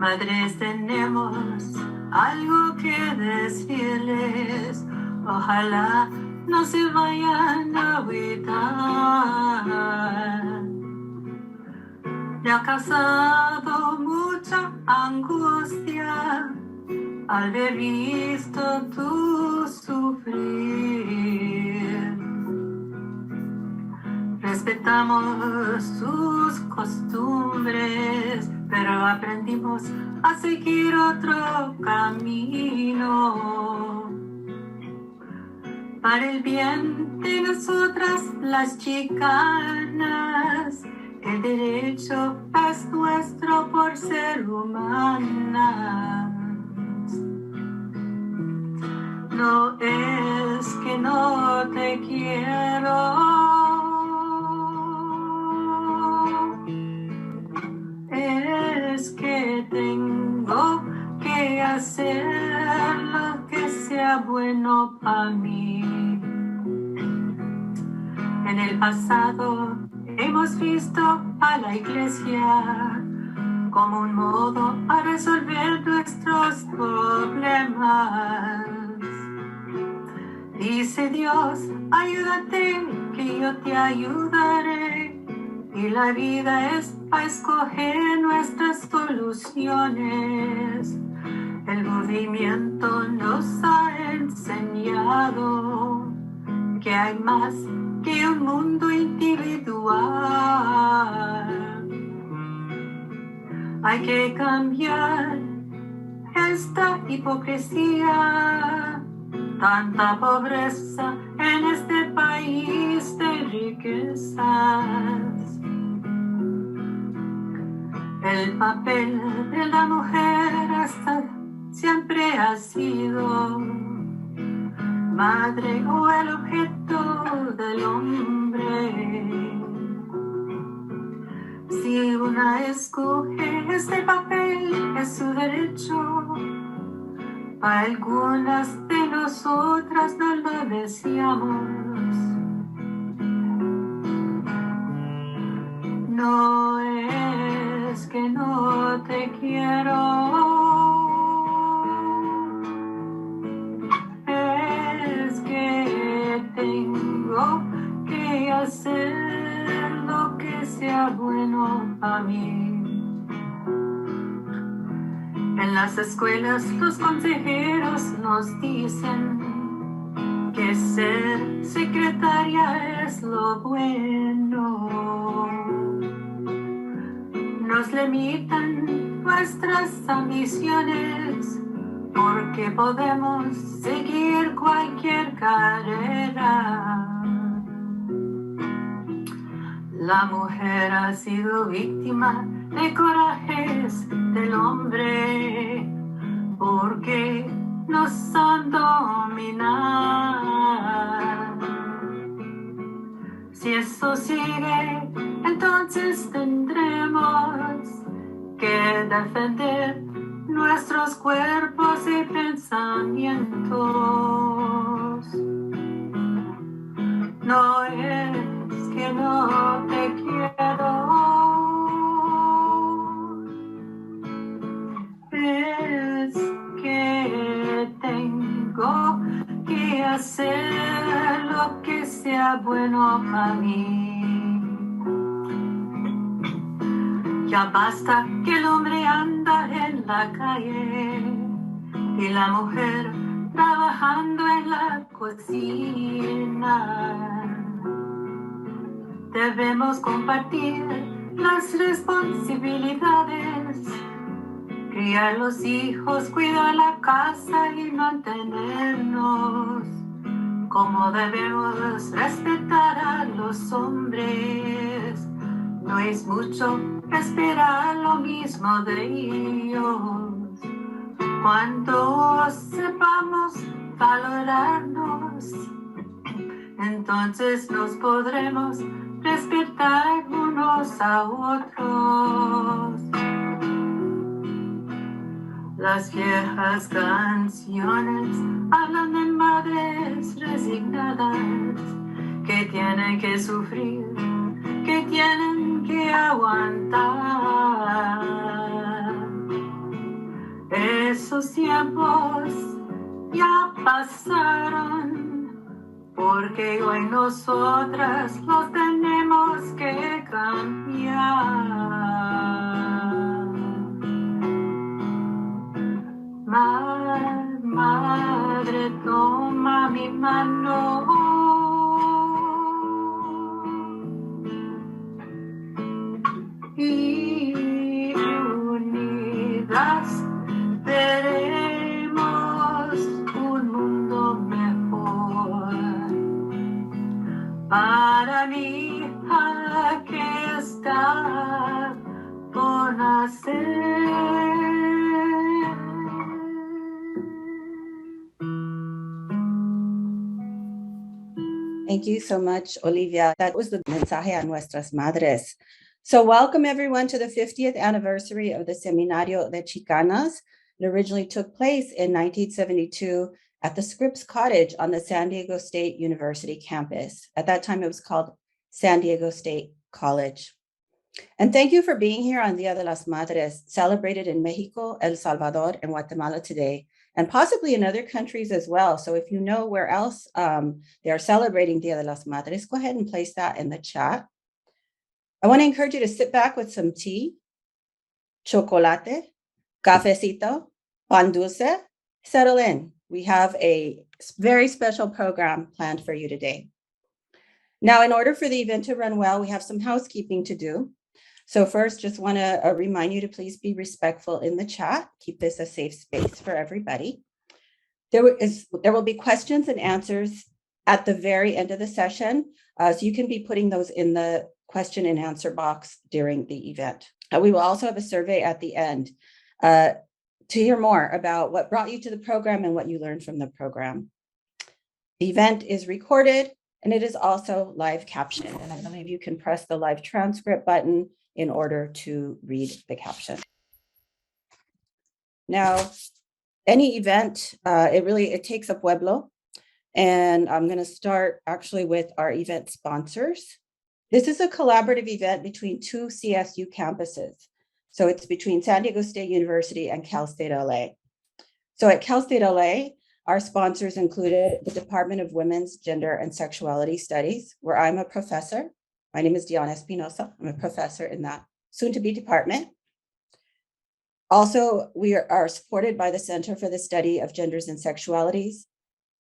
Madres, tenemos algo que decirles. Ojalá no se vayan a agüitar. Me ha causado mucha angustia al haber visto tú sufrir. Respetamos tus costumbres, pero aprendimos a seguir otro camino. Para el bien de nosotras, las chicanas, el derecho es nuestro por ser humanas. No es que no te quiero, es que tengo que hacer lo que sea bueno para mí. En el pasado hemos visto a la iglesia como un modo a resolver nuestros problemas. Dice Dios, ayúdate, que yo te ayudaré. Y la vida es para escoger nuestras soluciones. El movimiento nos ha enseñado que hay más que un mundo individual. Hay que cambiar esta hipocresía, tanta pobreza en este país de riquezas. El papel de la mujer hasta siempre ha sido madre o el objeto del hombre. Si una escoge este papel, es su derecho. Para algunas de nosotras no lo deseamos. No es que no te quiero, es que tengo que hacer lo que sea bueno para mí. En las escuelas los consejeros nos dicen que ser secretaria es lo bueno. Nos limitan nuestras ambiciones porque podemos seguir cualquier carrera. La mujer ha sido víctima de corajes del hombre porque nos han dominado. Si eso sigue, entonces tendremos que defender nuestros cuerpos y pensamientos. No es que no te quiero, es que tengo que hacer lo que sea bueno para mí. Ya basta que el hombre anda en la calle y la mujer trabajando en la cocina. Debemos compartir las responsabilidades, criar los hijos, cuidar la casa y mantenernos. Como debemos respetar a los hombres, no es mucho esperar lo mismo de ellos. Cuando sepamos valorarnos, entonces nos podremos respetar unos a otros. Las viejas canciones hablan de madres resignadas que tienen que sufrir, que tienen que aguantar. esos tiempos ya pasaron, porque hoy nosotras los tenemos que cambiar. Madre, toma mi mano y unidas veremos un mundo mejor para mi hija que está por nacer. Thank you so much, Olivia. That was the Mensaje a Nuestras Madres. So welcome everyone to the 50th anniversary of the Seminario de Chicanas. It originally took place in 1972 at the Scripps Cottage on the San Diego State University campus. At that time, it was called San Diego State College. And thank you for being here on Dia de las Madres, celebrated in Mexico, El Salvador, and Guatemala today, and possibly in other countries as well. So if you know where else they are celebrating Dia de las Madres, go ahead and place that in the chat. I want to encourage you to sit back with some tea, chocolate, cafecito, pan dulce, settle in. We have a very special program planned for you today. Now, in order for the event to run well, we have some housekeeping to do. So first, just want to remind you to please be respectful in the chat. Keep this a safe space for everybody. There will be questions and answers at the very end of the session. So you can be putting those in the question and answer box during the event. We will also have a survey at the end to hear more about what brought you to the program and what you learned from the program. The event is recorded and it is also live captioned. And I believe you can press the live transcript button in order to read the caption. Now, any event, it takes a pueblo. And I'm going to start actually with our event sponsors. This is a collaborative event between two CSU campuses. So it's between San Diego State University and Cal State LA. So at Cal State LA, our sponsors included the Department of Women's, Gender, and Sexuality Studies, where I'm a professor. My name is Diana Espinosa. I'm a professor in that soon-to-be department. Also, we are supported by the Center for the Study of Genders and Sexualities,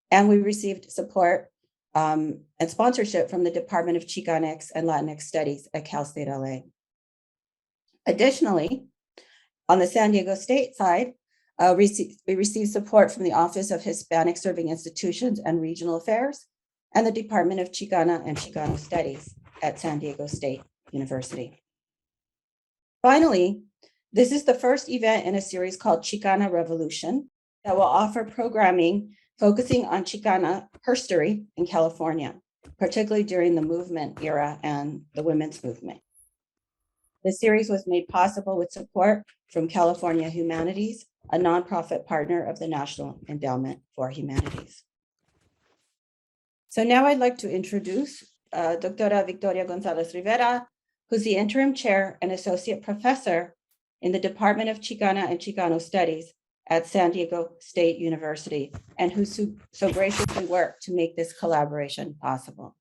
and we received support and sponsorship from the Department of Chicanx and Latinx Studies at Cal State LA. Additionally, on the San Diego State side, we received support from the Office of Hispanic Serving Institutions and Regional Affairs and the Department of Chicana and Chicano Studies at San Diego State University. Finally, this is the first event in a series called Chicana Revolution that will offer programming focusing on Chicana history in California, particularly during the movement era and the women's movement. The series was made possible with support from California Humanities, a nonprofit partner of the National Endowment for Humanities. So now I'd like to introduce Dr. Victoria Gonzalez Rivera, who's the interim chair and associate professor in the Department of Chicana and Chicano Studies at San Diego State University, and who so graciously worked to make this collaboration possible.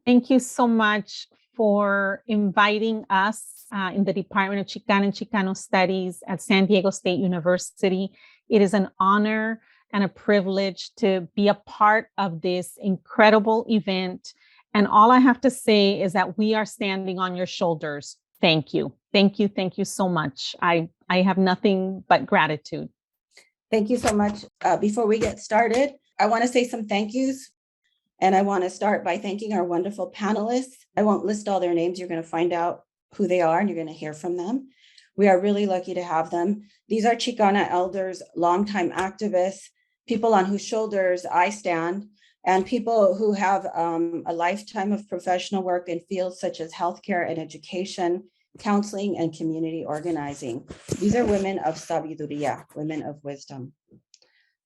Thank you so much for inviting us in the Department of Chicana and Chicano Studies at San Diego State University. It is an honor and a privilege to be a part of this incredible event. And all I have to say is that we are standing on your shoulders. Thank you. Thank you. Thank you so much. I have nothing but gratitude. Thank you so much. Before we get started, I want to say some thank yous. And I want to start by thanking our wonderful panelists. I won't list all their names. You're going to find out who they are and you're going to hear from them. We are really lucky to have them. These are Chicana elders, longtime activists, people on whose shoulders I stand, and people who have a lifetime of professional work in fields such as healthcare and education, counseling, and community organizing. These are women of sabiduría, women of wisdom.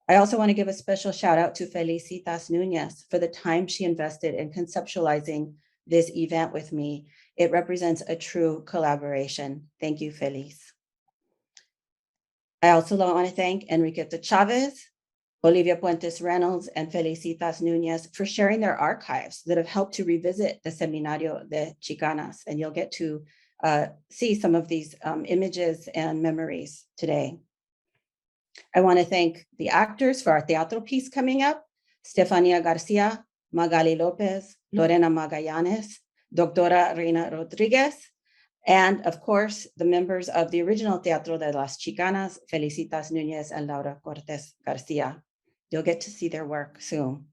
I also want to give a special shout out to Felicitas Nuñez for the time she invested in conceptualizing this event with me. It represents a true collaboration. Thank you, Feliz. I also want to thank Enriqueta Chavez, Olivia Puentes-Reynolds, and Felicitas Nuñez for sharing their archives that have helped to revisit the Seminario de Chicanas. And you'll get to see some of these images and memories today. I want to thank the actors for our teatro piece coming up: Stefania Garcia, Magali Lopez, Lorena Magallanes, Doctora Reina Rodriguez, and of course, the members of the original Teatro de Las Chicanas, Felicitas Nuñez and Laura Cortez Garcia. You'll get to see their work soon.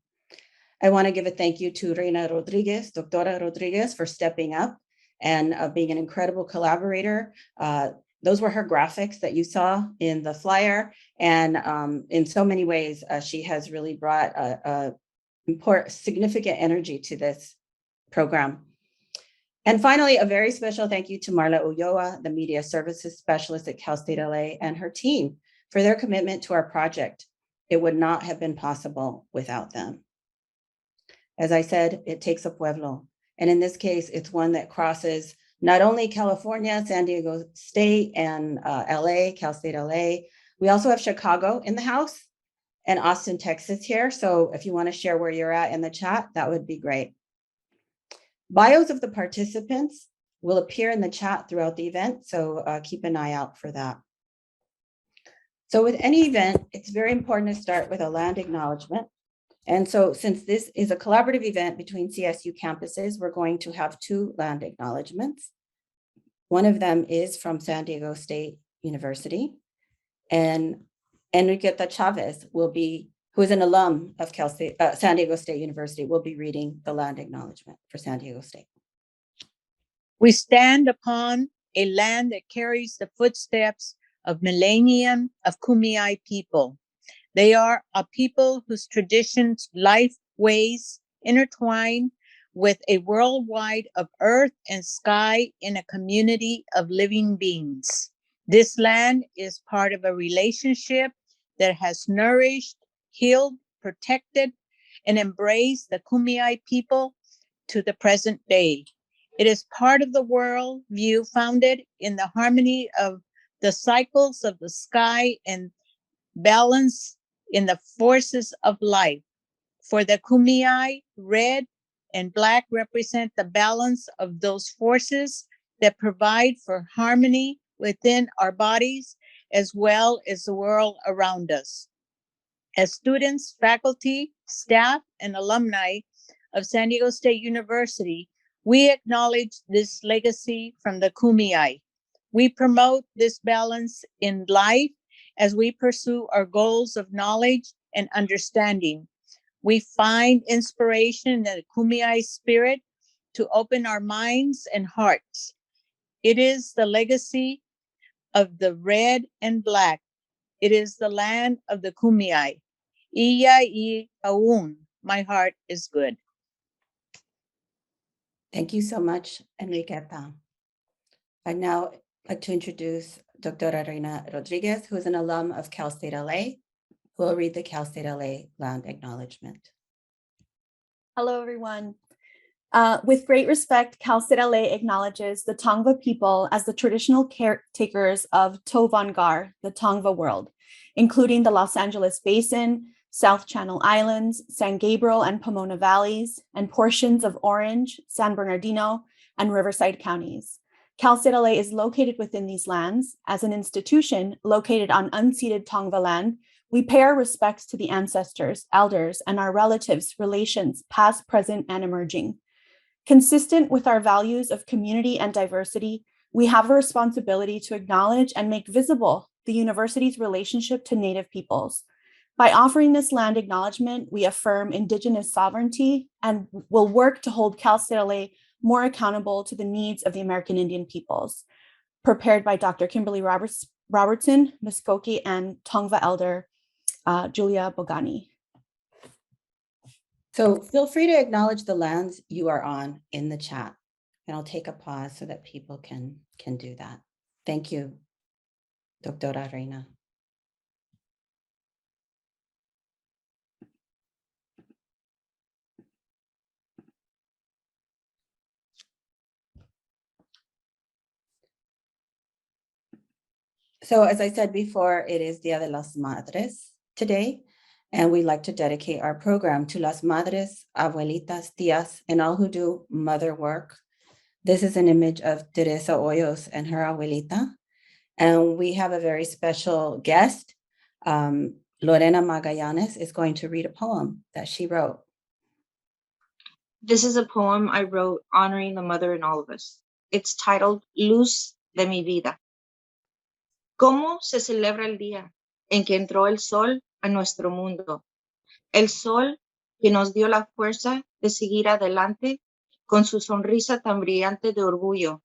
I want to give a thank you to Reina Rodriguez, Doctora Rodriguez, for stepping up and being an incredible collaborator. Those were her graphics that you saw in the flyer. And in so many ways, she has really brought significant energy to this program. And finally, a very special thank you to Marla Ulloa, the Media Services Specialist at Cal State LA, and her team for their commitment to our project. It would not have been possible without them. As I said, it takes a pueblo. And in this case, it's one that crosses not only California, San Diego State, and LA, Cal State LA. We also have Chicago in the house and Austin, Texas here. So if you want to share where you're at in the chat, that would be great. Bios of the participants will appear in the chat throughout the event, so keep an eye out for that. So with any event, it's very important to start with a land acknowledgement. And so since this is a collaborative event between CSU campuses, we're going to have two land acknowledgements. One of them is from San Diego State University, and Enriqueta Chavez who is an alum of San Diego State University, will be reading the land acknowledgement for San Diego State. We stand upon a land that carries the footsteps of millennium of Kumeyaay people. They are a people whose traditions, life, ways intertwine with a worldwide of earth and sky in a community of living beings. This land is part of a relationship that has nourished, healed, protected, and embraced the Kumeyaay people to the present day. It is part of the world view founded in the harmony of the cycles of the sky and balance in the forces of life. For the Kumeyaay, red and black represent the balance of those forces that provide for harmony within our bodies as well as the world around us. As students, faculty, staff, and alumni of San Diego State University, we acknowledge this legacy from the Kumeyaay. We promote this balance in life as we pursue our goals of knowledge and understanding. We find inspiration in the Kumeyaay spirit to open our minds and hearts. It is the legacy of the red and black. It is the land of the Kumeyaay. Iya I Aun, my heart is good. Thank you so much, Enriqueta. I'd now like to introduce Doctora Reina Rodriguez, who is an alum of Cal State LA, who will read the Cal State LA land acknowledgement. Hello, everyone. With great respect, Cal State LA acknowledges the Tongva people as the traditional caretakers of Tovangar, the Tongva world, including the Los Angeles Basin, South Channel Islands, San Gabriel and Pomona Valleys, and portions of Orange, San Bernardino, and Riverside counties. Cal State LA is located within these lands. As an institution located on unceded Tongva land, we pay our respects to the ancestors, elders, and our relatives, relations, past, present, and emerging. Consistent with our values of community and diversity, we have a responsibility to acknowledge and make visible the university's relationship to Native peoples. By offering this land acknowledgement, we affirm Indigenous sovereignty and will work to hold Cal State LA more accountable to the needs of the American Indian peoples. Prepared by Dr. Kimberly Robertson, Muskoki, and Tongva Elder Julia Bogani. So feel free to acknowledge the lands you are on in the chat, and I'll take a pause so that people can do that. Thank you, Doctora Reina. So as I said before, it is Dia de las Madres today, and we'd like to dedicate our program to las madres, abuelitas, tías, and all who do mother work. This is an image of Teresa Oyos and her abuelita, and we have a very special guest. Lorena Magallanes is going to read a poem that she wrote. This is a poem I wrote honoring the mother in all of us. It's titled Luz de mi vida. ¿Cómo se celebra el día en que entró el sol a nuestro mundo? El sol que nos dio la fuerza de seguir adelante con su sonrisa tan brillante de orgullo.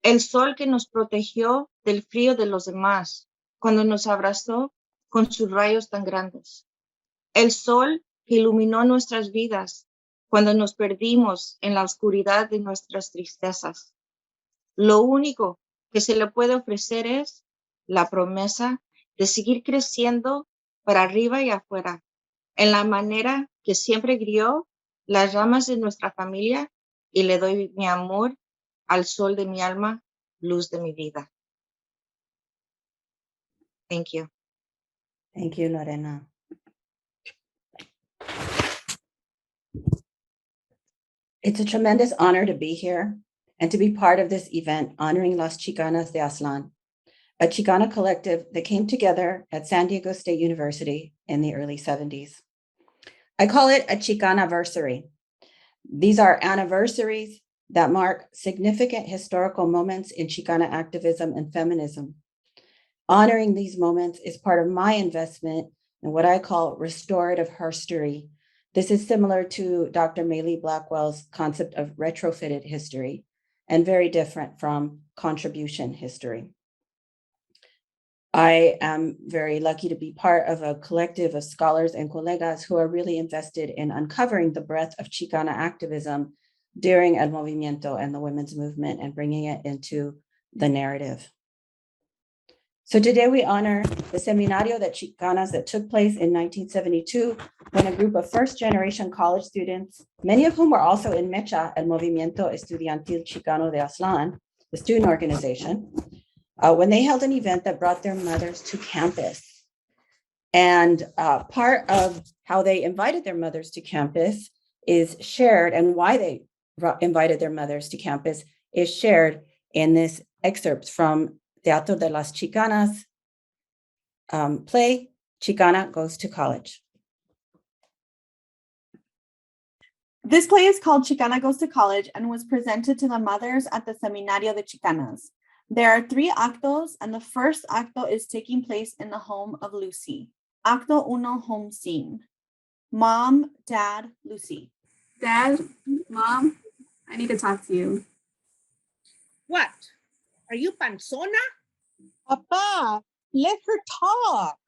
El sol que nos protegió del frío de los demás cuando nos abrazó con sus rayos tan grandes. El sol que iluminó nuestras vidas cuando nos perdimos en la oscuridad de nuestras tristezas. Lo único que se le puede ofrecer es la promesa de seguir creciendo para arriba y afuera, en la manera que siempre guió las ramas de nuestra familia, y le doy mi amor al sol de mi alma, luz de mi vida. Thank you. Thank you, Lorena. It's a tremendous honor to be here and to be part of this event honoring Las Chicanas de Aztlán, a Chicana collective that came together at San Diego State University in the early 70s. I call it a Chicanaversary. These are anniversaries that mark significant historical moments in Chicana activism and feminism. Honoring these moments is part of my investment in what I call restorative herstory. This is similar to Dr. Maylee Blackwell's concept of retrofitted history and very different from contribution history. I am very lucky to be part of a collective of scholars and colegas who are really invested in uncovering the breadth of Chicana activism during El Movimiento and the women's movement and bringing it into the narrative. So today we honor the Seminario de Chicanas that took place in 1972 when a group of first-generation college students, many of whom were also in Mecha, El Movimiento Estudiantil Chicano de Aztlán, the student organization, when they held an event that brought their mothers to campus. And part of how they invited their mothers to campus is shared, and why they invited their mothers to campus is shared in this excerpt from Teatro de Las Chicanas play, Chicana Goes to College. This play is called Chicana Goes to College and was presented to the mothers at the Seminario de Chicanas. There are 3 actos, and the first acto is taking place in the home of Lucy. Acto uno, home scene. Mom, Dad, Lucy. Dad, Mom, I need to talk to you. What? Are you panzona? Papa, let her talk.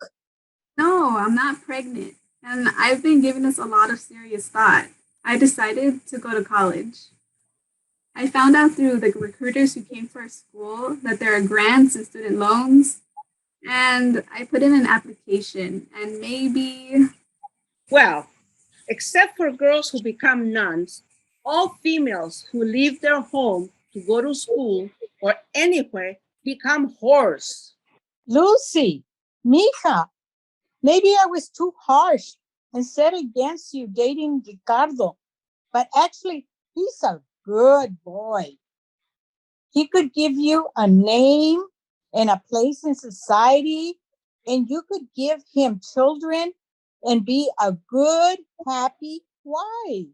No, I'm not pregnant, and I've been giving this a lot of serious thought. I decided to go to college. I found out through the recruiters who came to our school that there are grants and student loans, and I put in an application, and maybe... Well, except for girls who become nuns, all females who leave their home to go to school or anywhere become whores. Lucy, mija, maybe I was too harsh and said against you dating Ricardo, but actually he's a good boy. He could give you a name and a place in society, and you could give him children and be a good, happy wife.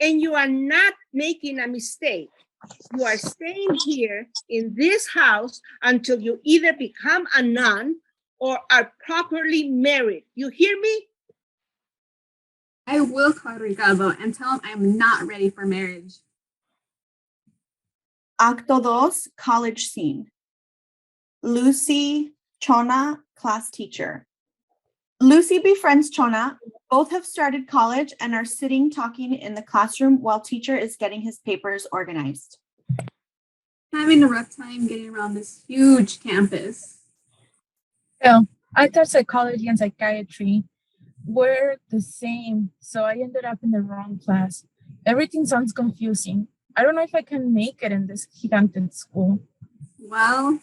And you are not making a mistake. You are staying here in this house until you either become a nun or are properly married. You hear me? I will call Ricardo and tell him I'm not ready for marriage. Acto dos, college scene. Lucy, Chona, class teacher. Lucy befriends Chona. Both have started college and are sitting talking in the classroom while teacher is getting his papers organized. Having a rough time getting around this huge campus. Well, I thought psychology and psychiatry were the same, so I ended up in the wrong class. Everything sounds confusing. I don't know if I can make it in this gigantic school. Well,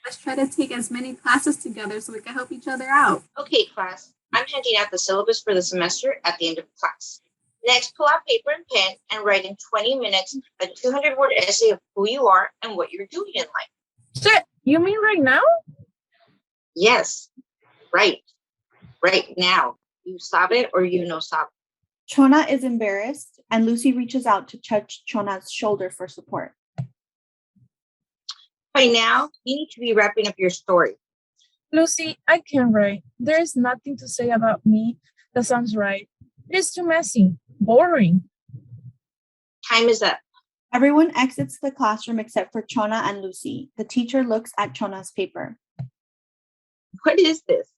Let's try to take as many classes together so we can help each other out. Okay, class. I'm handing out the syllabus for the semester at the end of class. Next, pull out paper and pen and write in 20 minutes a 200-word essay of who you are and what you're doing in life. Shit, you mean right now? Yes, right now. You sabe or you no sabe. Chona is embarrassed, and Lucy reaches out to touch Chona's shoulder for support. By now, you need to be wrapping up your story. Lucy, I can't write. There is nothing to say about me that sounds right. It is too messy, boring. Time is up. Everyone exits the classroom except for Chona and Lucy. The teacher looks at Chona's paper. What is this?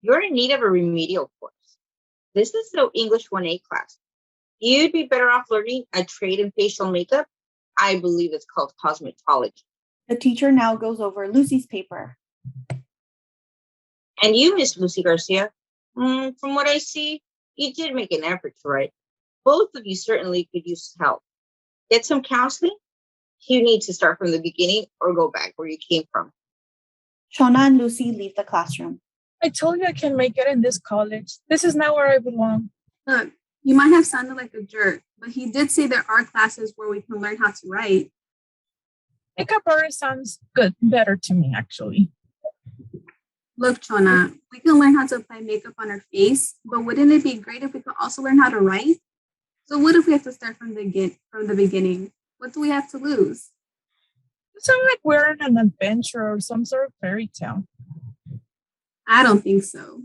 You're in need of a remedial course. This is no English 1A class. You'd be better off learning a trade in facial makeup. I believe it's called cosmetology. The teacher now goes over Lucy's paper. And you, Miss Lucy Garcia, from what I see, you did make an effort to write. Both of you certainly could use help. Get some counseling? You need to start from the beginning or go back where you came from. Chona and Lucy leave the classroom. I told you I can make it in this college. This is not where I belong. Look, you might have sounded like a jerk, but he did say there are classes where we can learn how to write. Makeup artist sounds good, better to me, actually. Look, Chona, we can learn how to apply makeup on our face, but wouldn't it be great if we could also learn how to write? So what if we have to start from the beginning? What do we have to lose? It sounds like we're in an adventure or some sort of fairy tale. I don't think so.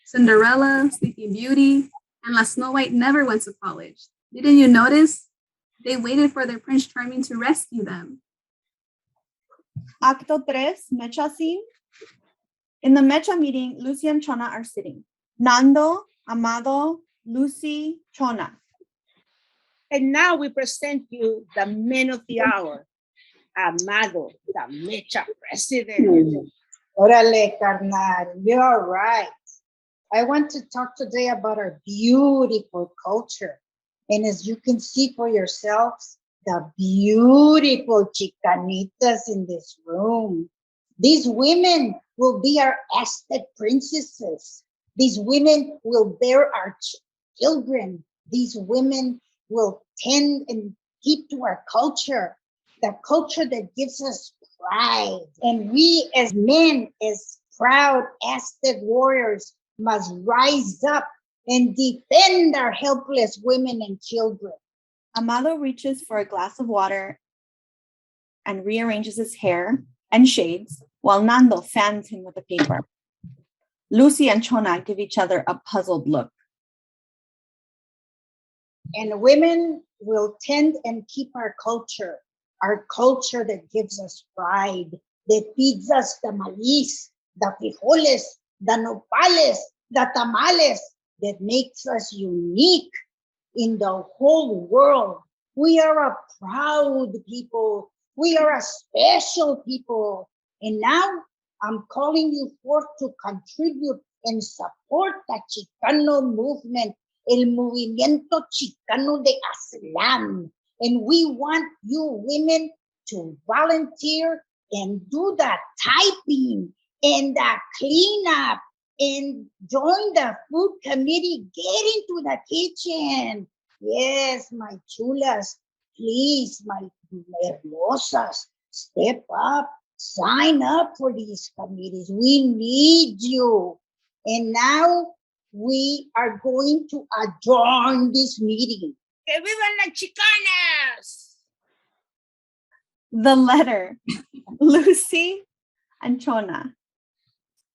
Cinderella, Sleeping Beauty, and La Snow White never went to college. Didn't you notice? They waited for their Prince Charming to rescue them. Acto 3, Mecha scene. In the Mecha meeting, Lucy and Chona are sitting. Nando, Amado, Lucy, Chona. And now we present you the man of the hour, Amado, the Mecha president. Orale, carnal, you're right. I want to talk today about our beautiful culture. And as you can see for yourselves, the beautiful Chicanitas in this room. These women will be our Aztec princesses. These women will bear our children. These women will tend and keep to our culture, the culture that gives us pride. And we as men, as proud Aztec warriors, must rise up and defend our helpless women and children. Amado reaches for a glass of water and rearranges his hair and shades, while Nando fans him with a paper. Lucy and Chona give each other a puzzled look. And women will tend and keep our culture that gives us pride, that feeds us the maíz, the frijoles, the nopales, the tamales, that makes us unique in the whole world. We are a proud people. We are a special people. And now I'm calling you forth to contribute and support the Chicano movement, el movimiento Chicano de Aztlán. And we want you women to volunteer and do the typing and the cleanup and join the food committee. Get into the kitchen. Yes, my chulas, please, my hermosas, step up, sign up for these committees. We need you. And now we are going to adjourn this meeting. ¡Que vivan las Chicanas! The letter, Lucy and Chona.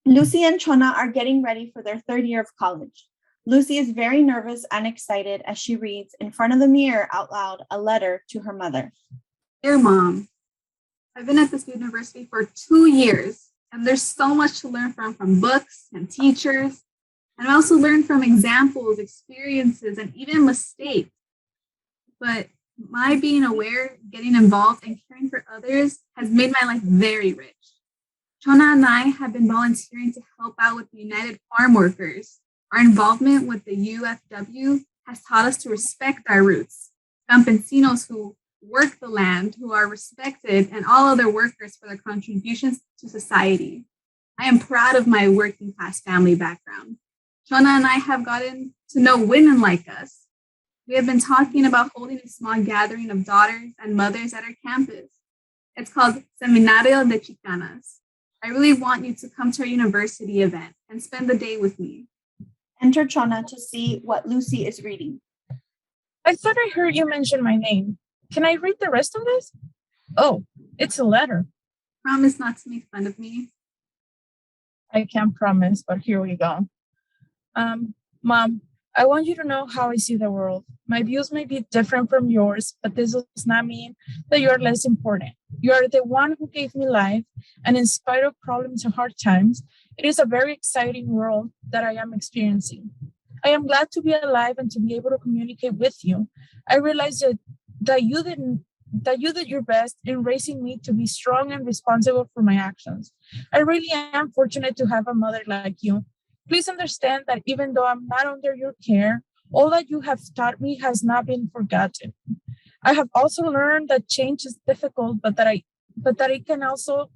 Lucy and Chona are getting ready for their third year of college. Lucy is very nervous and excited as she reads in front of the mirror out loud a letter to her mother. Dear Mom, I've been at this university for 2 years, and there's so much to learn from books and teachers. And I also learned from examples, experiences, and even mistakes. But my being aware, getting involved, and caring for others has made my life very rich. Chona and I have been volunteering to help out with the United Farm Workers. Our involvement with the UFW has taught us to respect our roots, campesinos who work the land, who are respected, and all other workers for their contributions to society. I am proud of my working class family background. Shona and I have gotten to know women like us. We have been talking about holding a small gathering of daughters and mothers at our campus. It's called Seminario de Chicanas. I really want you to come to our university event and spend the day with me. Enter Chona to see what Lucy is reading. I thought I heard you mention my name. Can I read the rest of this? Oh, it's a letter. Promise not to make fun of me. I can't promise, but here we go. Mom, I want you to know how I see the world. My views may be different from yours, but this does not mean that you're less important. You are the one who gave me life, and in spite of problems and hard times, it is a very exciting world that I am experiencing. I am glad to be alive and to be able to communicate with you. I realize that you did your best in raising me to be strong and responsible for my actions. I really am fortunate to have a mother like you. Please understand that even though I'm not under your care, all that you have taught me has not been forgotten. I have also learned that change is difficult, but that it can also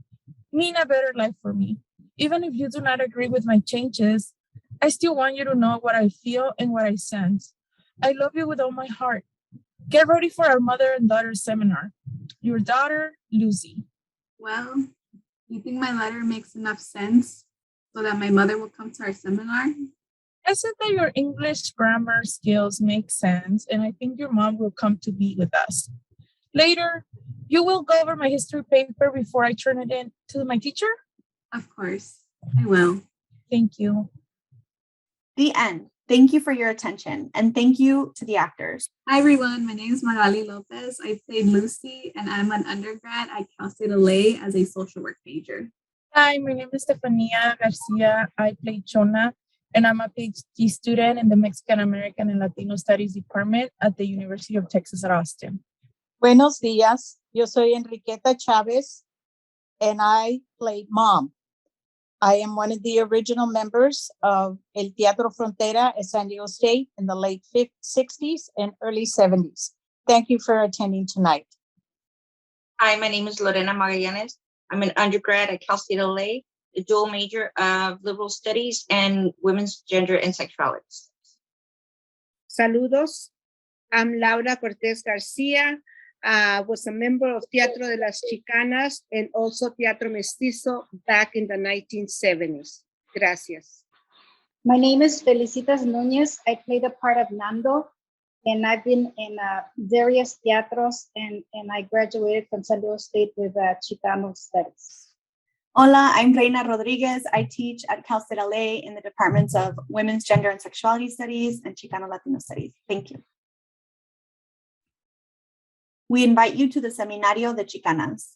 mean a better life for me. Even if you do not agree with my changes, I still want you to know what I feel and what I sense. I love you with all my heart. Get ready for our mother and daughter seminar. Your daughter, Lucy. Well, you think my letter makes enough sense so that my mother will come to our seminar? I said that your English grammar skills make sense, and I think your mom will come to be with us. Later, you will go over my history paper before I turn it in to my teacher? Of course, I will. Thank you. The end. Thank you for your attention, and thank you to the actors. Hi, everyone. My name is Magali Lopez. I played Lucy, and I'm an undergrad at Cal State LA as a social work major. Hi, my name is Estefania Garcia. I played Chona, and I'm a PhD student in the Mexican American and Latino Studies Department at the University of Texas at Austin. Buenos días. Yo soy Enriqueta Chavez, and I played Mom. I am one of the original members of El Teatro Frontera at San Diego State in the late 60s and early 70s. Thank you for attending tonight. Hi, my name is Lorena Magallanes. I'm an undergrad at Cal State LA, a dual major of liberal studies and women's gender and sexuality. Saludos. I'm Laura Cortez Garcia. Was a member of Teatro de Las Chicanas and also Teatro Mestizo back in the 1970s. Gracias. My name is Felicitas Nuñez. I play the part of Nando, and I've been in various teatros, and I graduated from San Diego State with Chicano Studies. Hola, I'm Reina Rodriguez. I teach at Cal State LA in the departments of Women's Gender and Sexuality Studies and Chicano Latino Studies. Thank you. We invite you to the Seminario de Chicanas.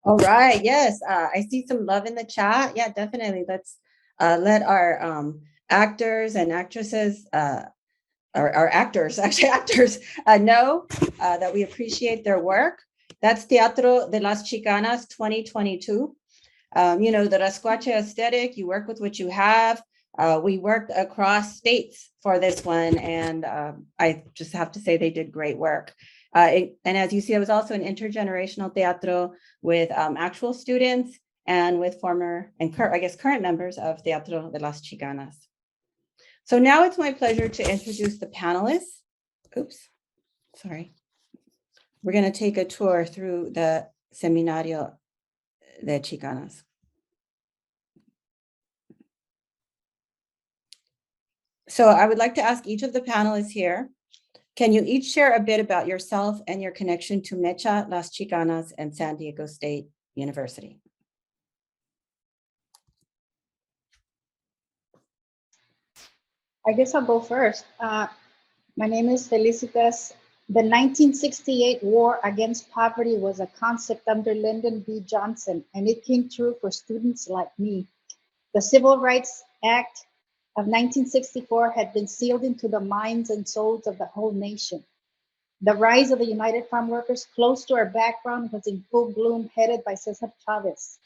All right. Yes. I see some love in the chat. Yeah, definitely. Let's let our actors and actresses, our actors know that we appreciate their work. That's Teatro de Las Chicanas 2022. The Rascuache aesthetic, you work with what you have. We worked across states for this one, and I just have to say they did great work. And as you see, it was also an intergenerational teatro with actual students and with former and current members of Teatro de Las Chicanas. So now it's my pleasure to introduce the panelists. Oops, sorry. We're going to take a tour through the Seminario de Chicanas. So I would like to ask each of the panelists here, can you each share a bit about yourself and your connection to Mecha, Las Chicanas, and San Diego State University? I guess I'll go first. My name is Felicitas. The 1968 war against poverty was a concept under Lyndon B. Johnson, and it came true for students like me. The Civil Rights Act of 1964 had been sealed into the minds and souls of the whole nation. The rise of the United Farm Workers, close to our background, was in full bloom, headed by Cesar Chavez.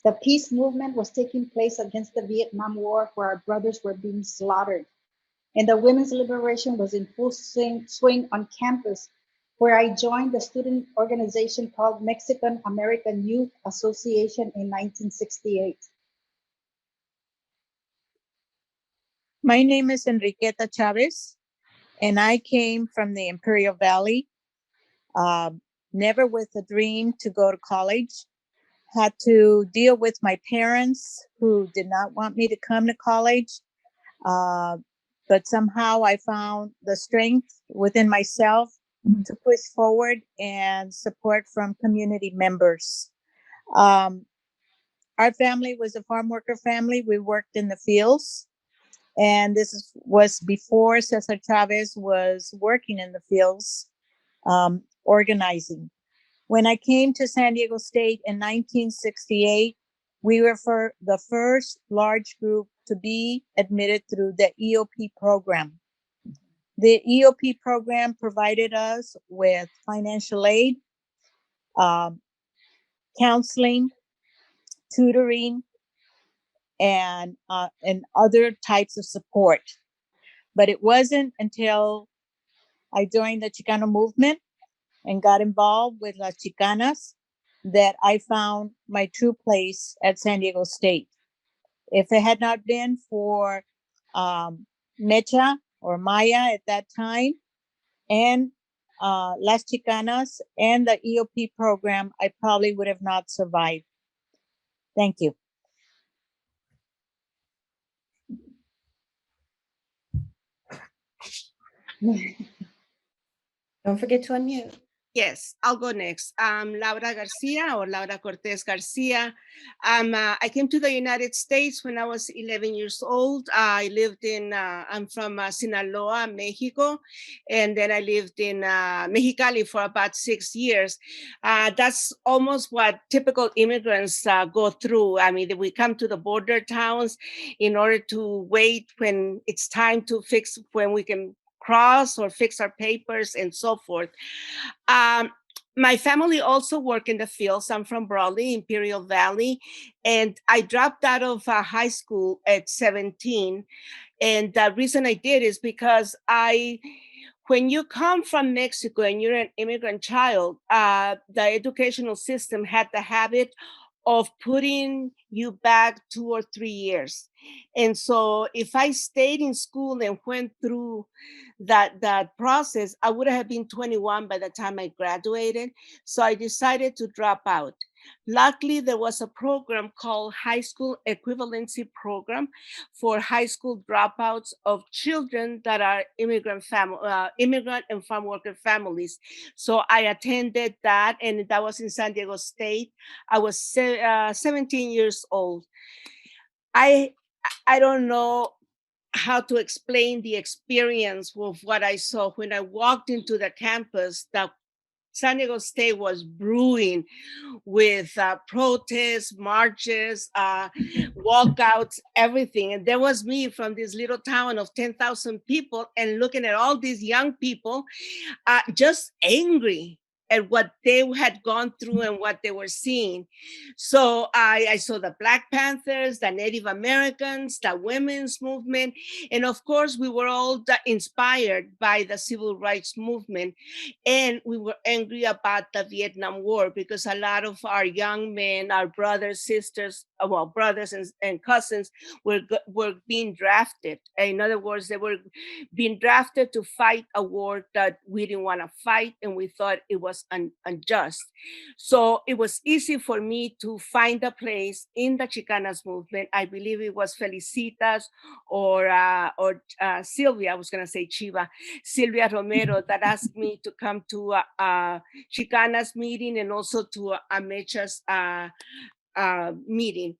The peace movement was taking place against the Vietnam War, where our brothers were being slaughtered. And the women's liberation was in full swing on campus, where I joined the student organization called Mexican American Youth Association in 1968. My name is Enriqueta Chavez, and I came from the Imperial Valley, never with a dream to go to college. Had to deal with my parents who did not want me to come to college. But somehow I found the strength within myself to push forward and support from community members. Our family was a farm worker family. We worked in the fields. And this was before Cesar Chavez was working in the fields, organizing. When I came to San Diego State in 1968, we were for the first large group to be admitted through the EOP program. The EOP program provided us with financial aid, counseling, tutoring, and other types of support. But it wasn't until I joined the Chicano movement and got involved with Las Chicanas that I found my true place at San Diego State. If it had not been for Mecha or Maya at that time and Las Chicanas and the EOP program, I probably would have not survived. Thank you. Don't forget to unmute. Yes, I'll go next. Laura Garcia or Laura Cortez Garcia. I came to the United States when I was 11 years old. I lived in, I'm from Sinaloa, Mexico, and then I lived in Mexicali for about 6 years. That's almost what typical immigrants go through. I mean, we come to the border towns in order to wait when it's time to fix, when we can cross or fix our papers and so forth. My family also work in the fields. I'm from Brawley, Imperial Valley, and I dropped out of high school at 17. And the reason I did is because when you come from Mexico and you're an immigrant child, the educational system had the habit of putting you back 2 or 3 years. And so if I stayed in school and went through that process, I would have been 21 by the time I graduated. So I decided to drop out. Luckily, there was a program called High School Equivalency Program for high school dropouts of children that are immigrant and farm worker families. So I attended that, and that was in San Diego State. I was 17 years old. I don't know how to explain the experience of what I saw when I walked into the campus. That San Diego State was brewing with protests, marches, walkouts, everything. And there was me from this little town of 10,000 people and looking at all these young people just angry at what they had gone through and what they were seeing. So I saw the Black Panthers, the Native Americans, the women's movement, and of course we were all inspired by the civil rights movement. And we were angry about the Vietnam War because a lot of our young men, our brothers, sisters, well, brothers and cousins were being drafted. In other words, they were being drafted to fight a war that we didn't want to fight, and we thought it was unjust. So it was easy for me to find a place in the Chicanas movement. I believe it was Felicitas or Sylvia, I was going to say Chiva, Sylvia Romero, that asked me to come to a Chicanas meeting and also to a Mecha's meeting.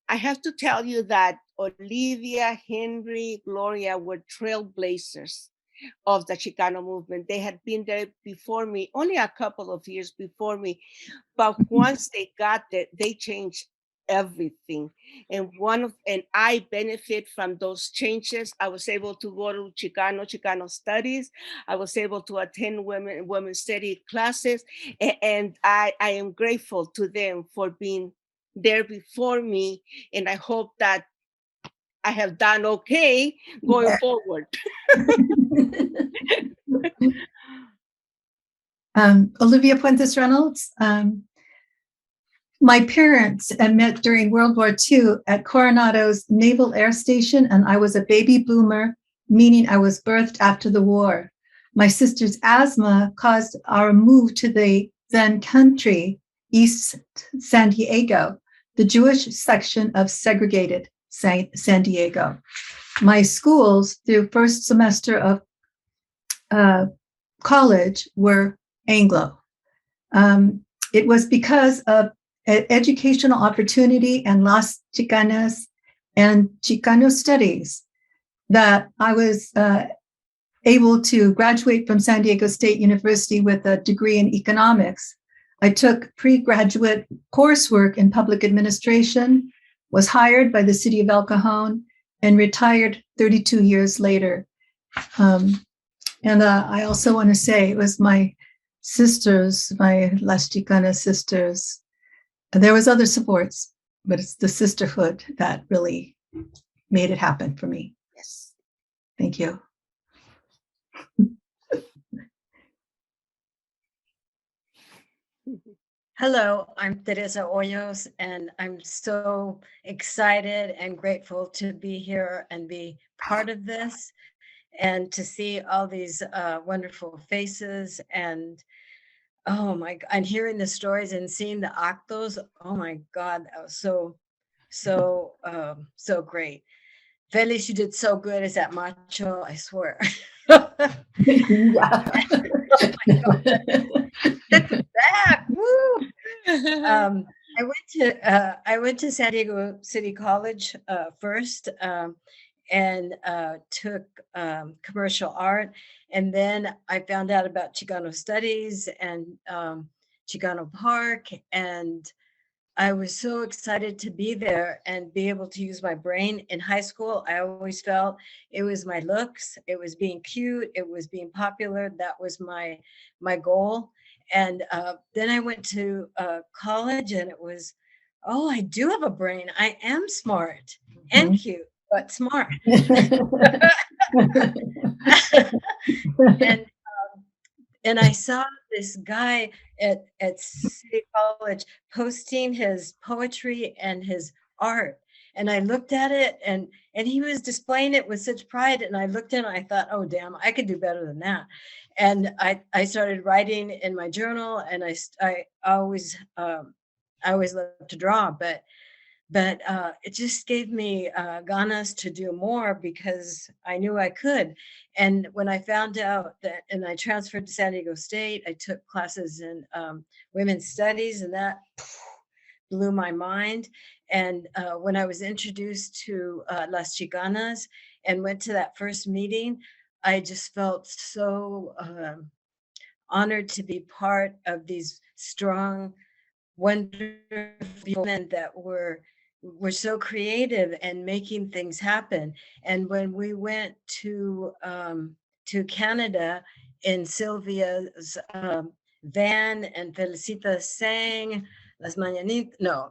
I have to tell you that Olivia, Henry, Gloria were trailblazers of the Chicano movement. They had been there before me, only a couple of years before me, but once they got there, they changed everything. And I benefit from those changes. I was able to go to Chicano studies. I was able to attend women study classes, and I am grateful to them for being there before me. And I hope that I have done okay going forward. Olivia Puentes-Reynolds. My parents had met during World War II at Coronado's Naval Air Station, and I was a baby boomer, meaning I was birthed after the war. My sister's asthma caused our move to the then country, East San Diego, the Jewish section of segregated San Diego. My schools through first semester of college were Anglo. It was because of educational opportunity and Las Chicanas and Chicano studies that I was able to graduate from San Diego State University with a degree in economics. I took pre-graduate coursework in public administration, was hired by the city of El Cajon, and retired 32 years later. I also want to say it was my sisters, my Las Chicanas sisters. There was other supports, but it's the sisterhood that really made it happen for me. Yes. Thank you. Hello, I'm Teresa Oyos, and I'm so excited and grateful to be here and be part of this and to see all these wonderful faces and oh my God, and hearing the stories and seeing the actos. Oh my God, that was so great. Feliz, you did so good as that macho, I swear. Yeah. Oh my God. Back. Woo. I went to San Diego City College first and took commercial art, and then I found out about Chicano studies and Chicano Park, and I was so excited to be there and be able to use my brain. In high school, I always felt it was my looks, it was being cute, it was being popular. That was my goal. And then I went to college, and it was, oh, I do have a brain. I am smart and cute, but smart. And I saw this guy at City College posting his poetry and his art. And I looked at it, and he was displaying it with such pride. And I looked at it and I thought, oh, damn, I could do better than that. And I started writing in my journal, and I always loved to draw, but it just gave me ganas to do more because I knew I could. And when I found out that, and I transferred to San Diego State, I took classes in women's studies, and that blew my mind. And when I was introduced to Las Chicanas and went to that first meeting, I just felt so honored to be part of these strong, wonderful women that were so creative and making things happen. And when we went to Canada in Sylvia's van, and Felicitas sang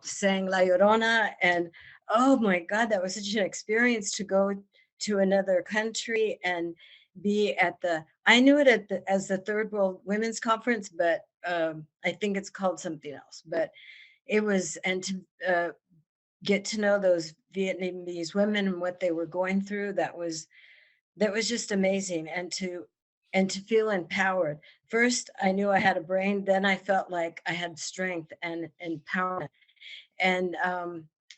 sang La Llorona, and oh my God, that was such an experience to go to another country and be at I knew it as the Third World Women's Conference, but I think it's called something else. But it was, and to get to know those Vietnamese women and what they were going through, that was just amazing. And to feel empowered. First, I knew I had a brain. Then I felt like I had strength and empowerment. And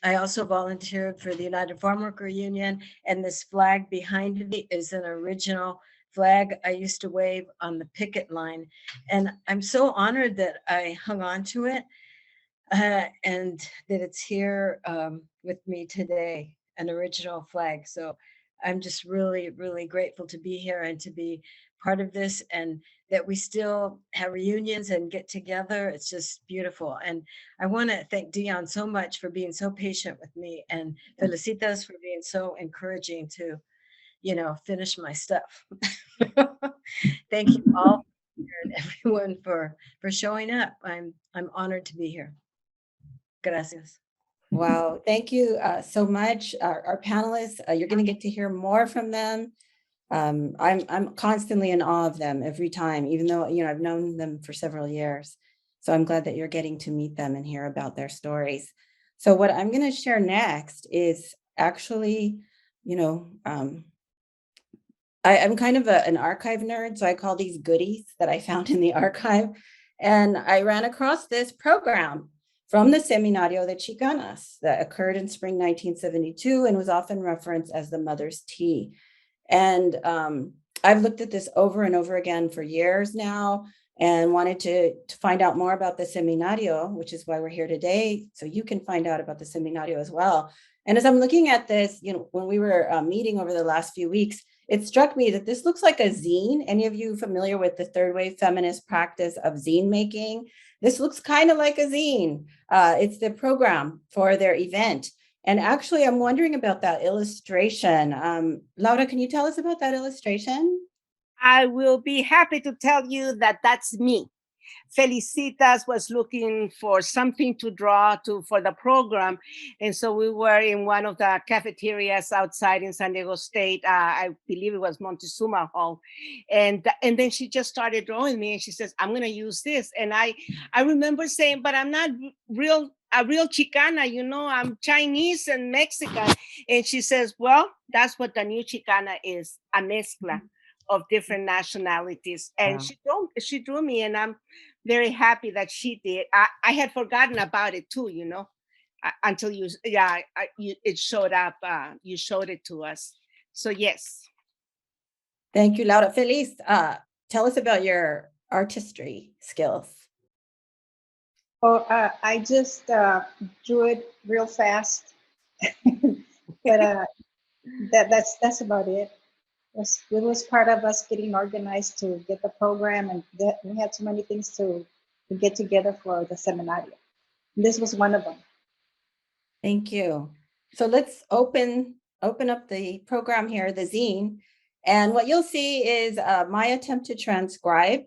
I also volunteered for the United Farm Worker Union, and this flag behind me is an original flag I used to wave on the picket line. And I'm so honored that I hung on to it and that it's here with me today, an original flag. So I'm just really, really grateful to be here and to be part of this, and that we still have reunions and get together. It's just beautiful. And I want to thank Dion so much for being so patient with me, and Felicitas for being so encouraging to, finish my stuff. Thank you all and everyone for showing up. I'm honored to be here. Gracias. Wow, thank you so much, our panelists. You're going to get to hear more from them. I'm constantly in awe of them every time, even though, I've known them for several years. So I'm glad that you're getting to meet them and hear about their stories. So what I'm going to share next is actually, I'm kind of an archive nerd, so I call these goodies that I found in the archive. And I ran across this program from the Seminario de Chicanas that occurred in spring 1972 and was often referenced as the Mother's Tea. And I've looked at this over and over again for years now and wanted to find out more about the Seminario, which is why we're here today, so you can find out about the Seminario as well. And as I'm looking at this, when we were meeting over the last few weeks, it struck me that this looks like a zine. Any of you familiar with the third wave feminist practice of zine making? This looks kind of like a zine. It's the program for their event. And actually, I'm wondering about that illustration. Laura, can you tell us about that illustration? I will be happy to tell you that that's me. Felicitas was looking for something to draw for the program. And so we were in one of the cafeterias outside in San Diego State. I believe it was Montezuma Hall. And then she just started drawing me and she says, I'm going to use this. And I remember saying, but I'm not a real Chicana, I'm Chinese and Mexican. And she says, well, that's what the new Chicana is, a mezcla of different nationalities. And wow. She drew me, and I'm very happy that she did. I had forgotten about it too, until it showed up. You showed it to us. So yes. Thank you, Laura. Feliz, tell us about your artistry skills. Oh, I just drew it real fast, but that's about it. It was part of us getting organized to get the program, and we had so many things to get together for the Seminario. This was one of them. Thank you. So let's open up the program here, the zine. And what you'll see is my attempt to transcribe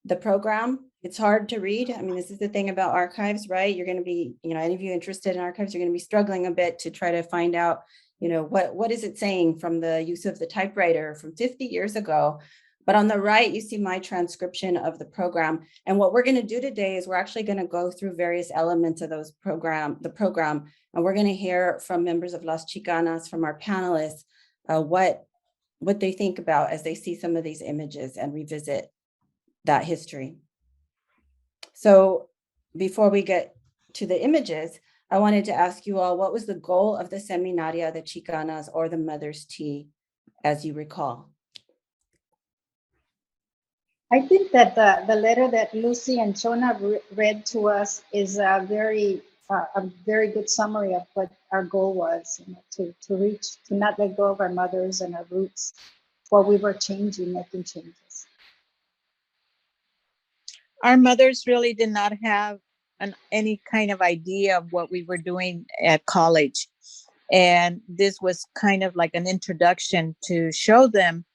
the program. It's hard to read. I mean, this is the thing about archives, right? You're going to be, any of you interested in archives, you're going to be struggling a bit to try to find out, what is it saying from the use of the typewriter from 50 years ago. But on the right, you see my transcription of the program. And what we're going to do today is we're actually going to go through various elements of the program, and we're going to hear from members of Las Chicanas, from our panelists, what they think about as they see some of these images and revisit that history. So before we get to the images, I wanted to ask you all, what was the goal of the Seminario de Chicanas, or the Mother's Tea, as you recall? I think that the letter that Lucy and Shona read to us is a very good summary of what our goal was, to not let go of our mothers and our roots while we were making changes. Our mothers really did not have any kind of idea of what we were doing at college. And this was kind of like an introduction to show them,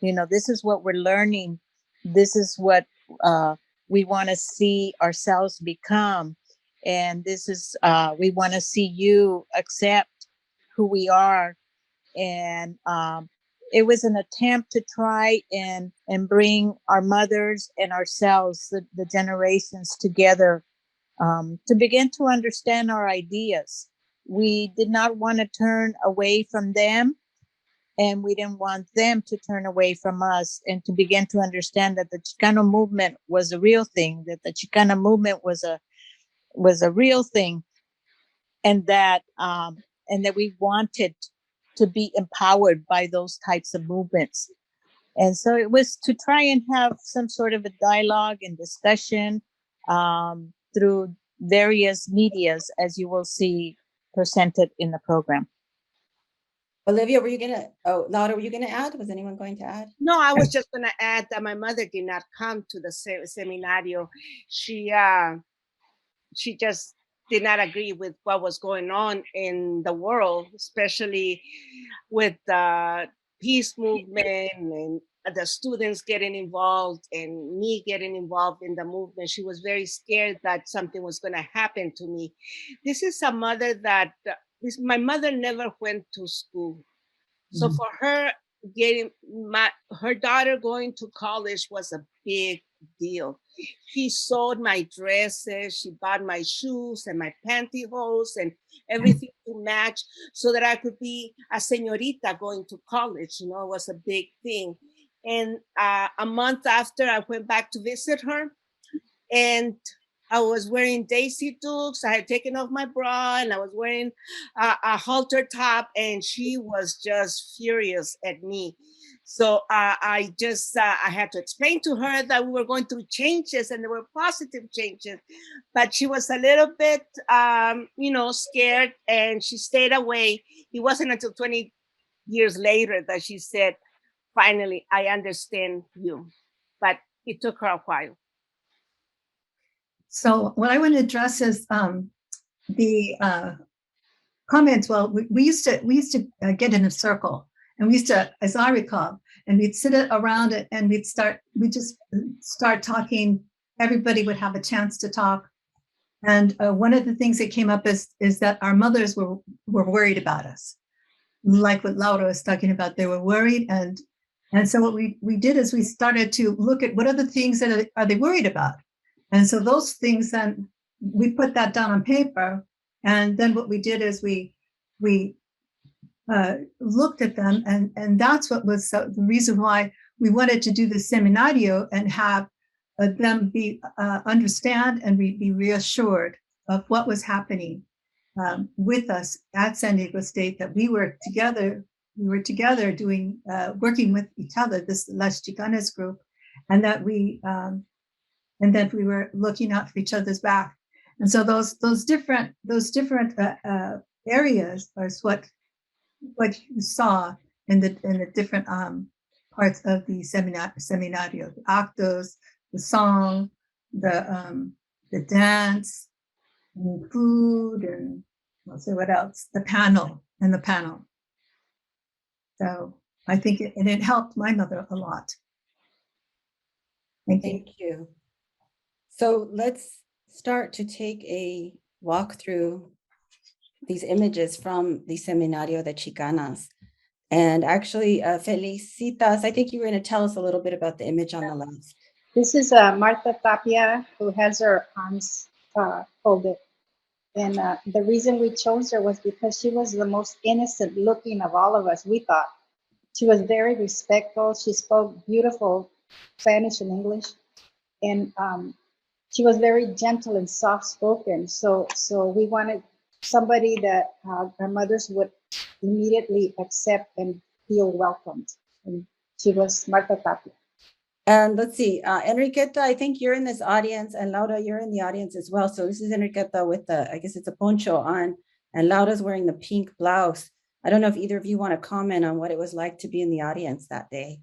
this is what we're learning. This is what we want to see ourselves become. And this is, we want to see you accept who we are. And it was an attempt to try and bring our mothers and ourselves, the generations, together to begin to understand our ideas. We did not want to turn away from them, and we didn't want them to turn away from us, and to begin to understand that the Chicano movement was a real thing, that the Chicana movement was a real thing, and that we wanted to be empowered by those types of movements. And so it was to try and have some sort of a dialogue and discussion through various medias, as you will see presented in the program. Olivia, Laura, were you going to add? Was anyone going to add? No, I was just going to add that my mother did not come to the Seminario. She just did not agree with what was going on in the world, especially with the peace movement and the students getting involved and me getting involved in the movement. She was very scared that something was going to happen to me. This is a mother that, my mother never went to school. So for her, her daughter going to college was a big deal. She sewed my dresses, she bought my shoes and my pantyhose and everything to match so that I could be a señorita going to college. You know, it was a big thing. And a month after, I went back to visit her, and I was wearing Daisy Dukes. I had taken off my bra and I was wearing a halter top, and she was just furious at me. So I had to explain to her that we were going through changes and there were positive changes, but she was a little bit, scared, and she stayed away. It wasn't until 20 years later that she said, finally, I understand you, but it took her a while. So what I want to address is the comments. Well, we used to get in a circle, and we used to, as I recall, and we'd sit around it, and we'd just start talking. Everybody would have a chance to talk. And one of the things that came up is that our mothers were worried about us, like what Laura was talking about. They were worried, and so what we did is we started to look at what are the things that are they worried about. And so those things, then we put that down on paper. And then what we did is we looked at them, and that's what was the reason why we wanted to do the seminario and have them be understand and be reassured of what was happening with us at San Diego State, that we were together doing working with each other, this Las Chicanas group, and that we were looking out for each other's back. And so those different areas are what you saw in the different parts of the seminario, the actos, the song, the dance, and food, and I'll say what else, the panel. So I think it helped my mother a lot. Thank you. So let's start to take a walk through these images from the Seminario de Chicanas. And actually, Felicitas, I think you were going to tell us a little bit about the image on the left. This is Marta Tapia, who has her arms folded. And the reason we chose her was because she was the most innocent looking of all of us, we thought. She was very respectful. She spoke beautiful Spanish and English. And she was very gentle and soft-spoken. So we wanted somebody that our mothers would immediately accept and feel welcomed. And she was Marta Tapia. And let's see, Enriqueta, I think you're in this audience, and Laura, you're in the audience as well. So this is Enriqueta with I guess it's a poncho on, and Laura's wearing the pink blouse. I don't know if either of you want to comment on what it was like to be in the audience that day.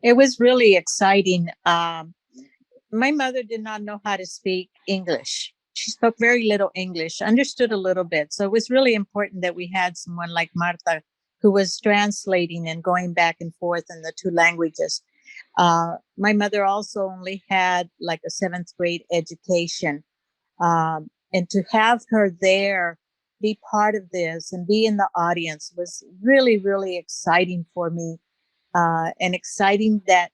It was really exciting. My mother did not know how to speak English. She spoke very little English, understood a little bit. So it was really important that we had someone like Marta who was translating and going back and forth in the two languages. My mother also only had like a 7th grade education. And to have her there, be part of this and be in the audience was really, really exciting for me. And exciting that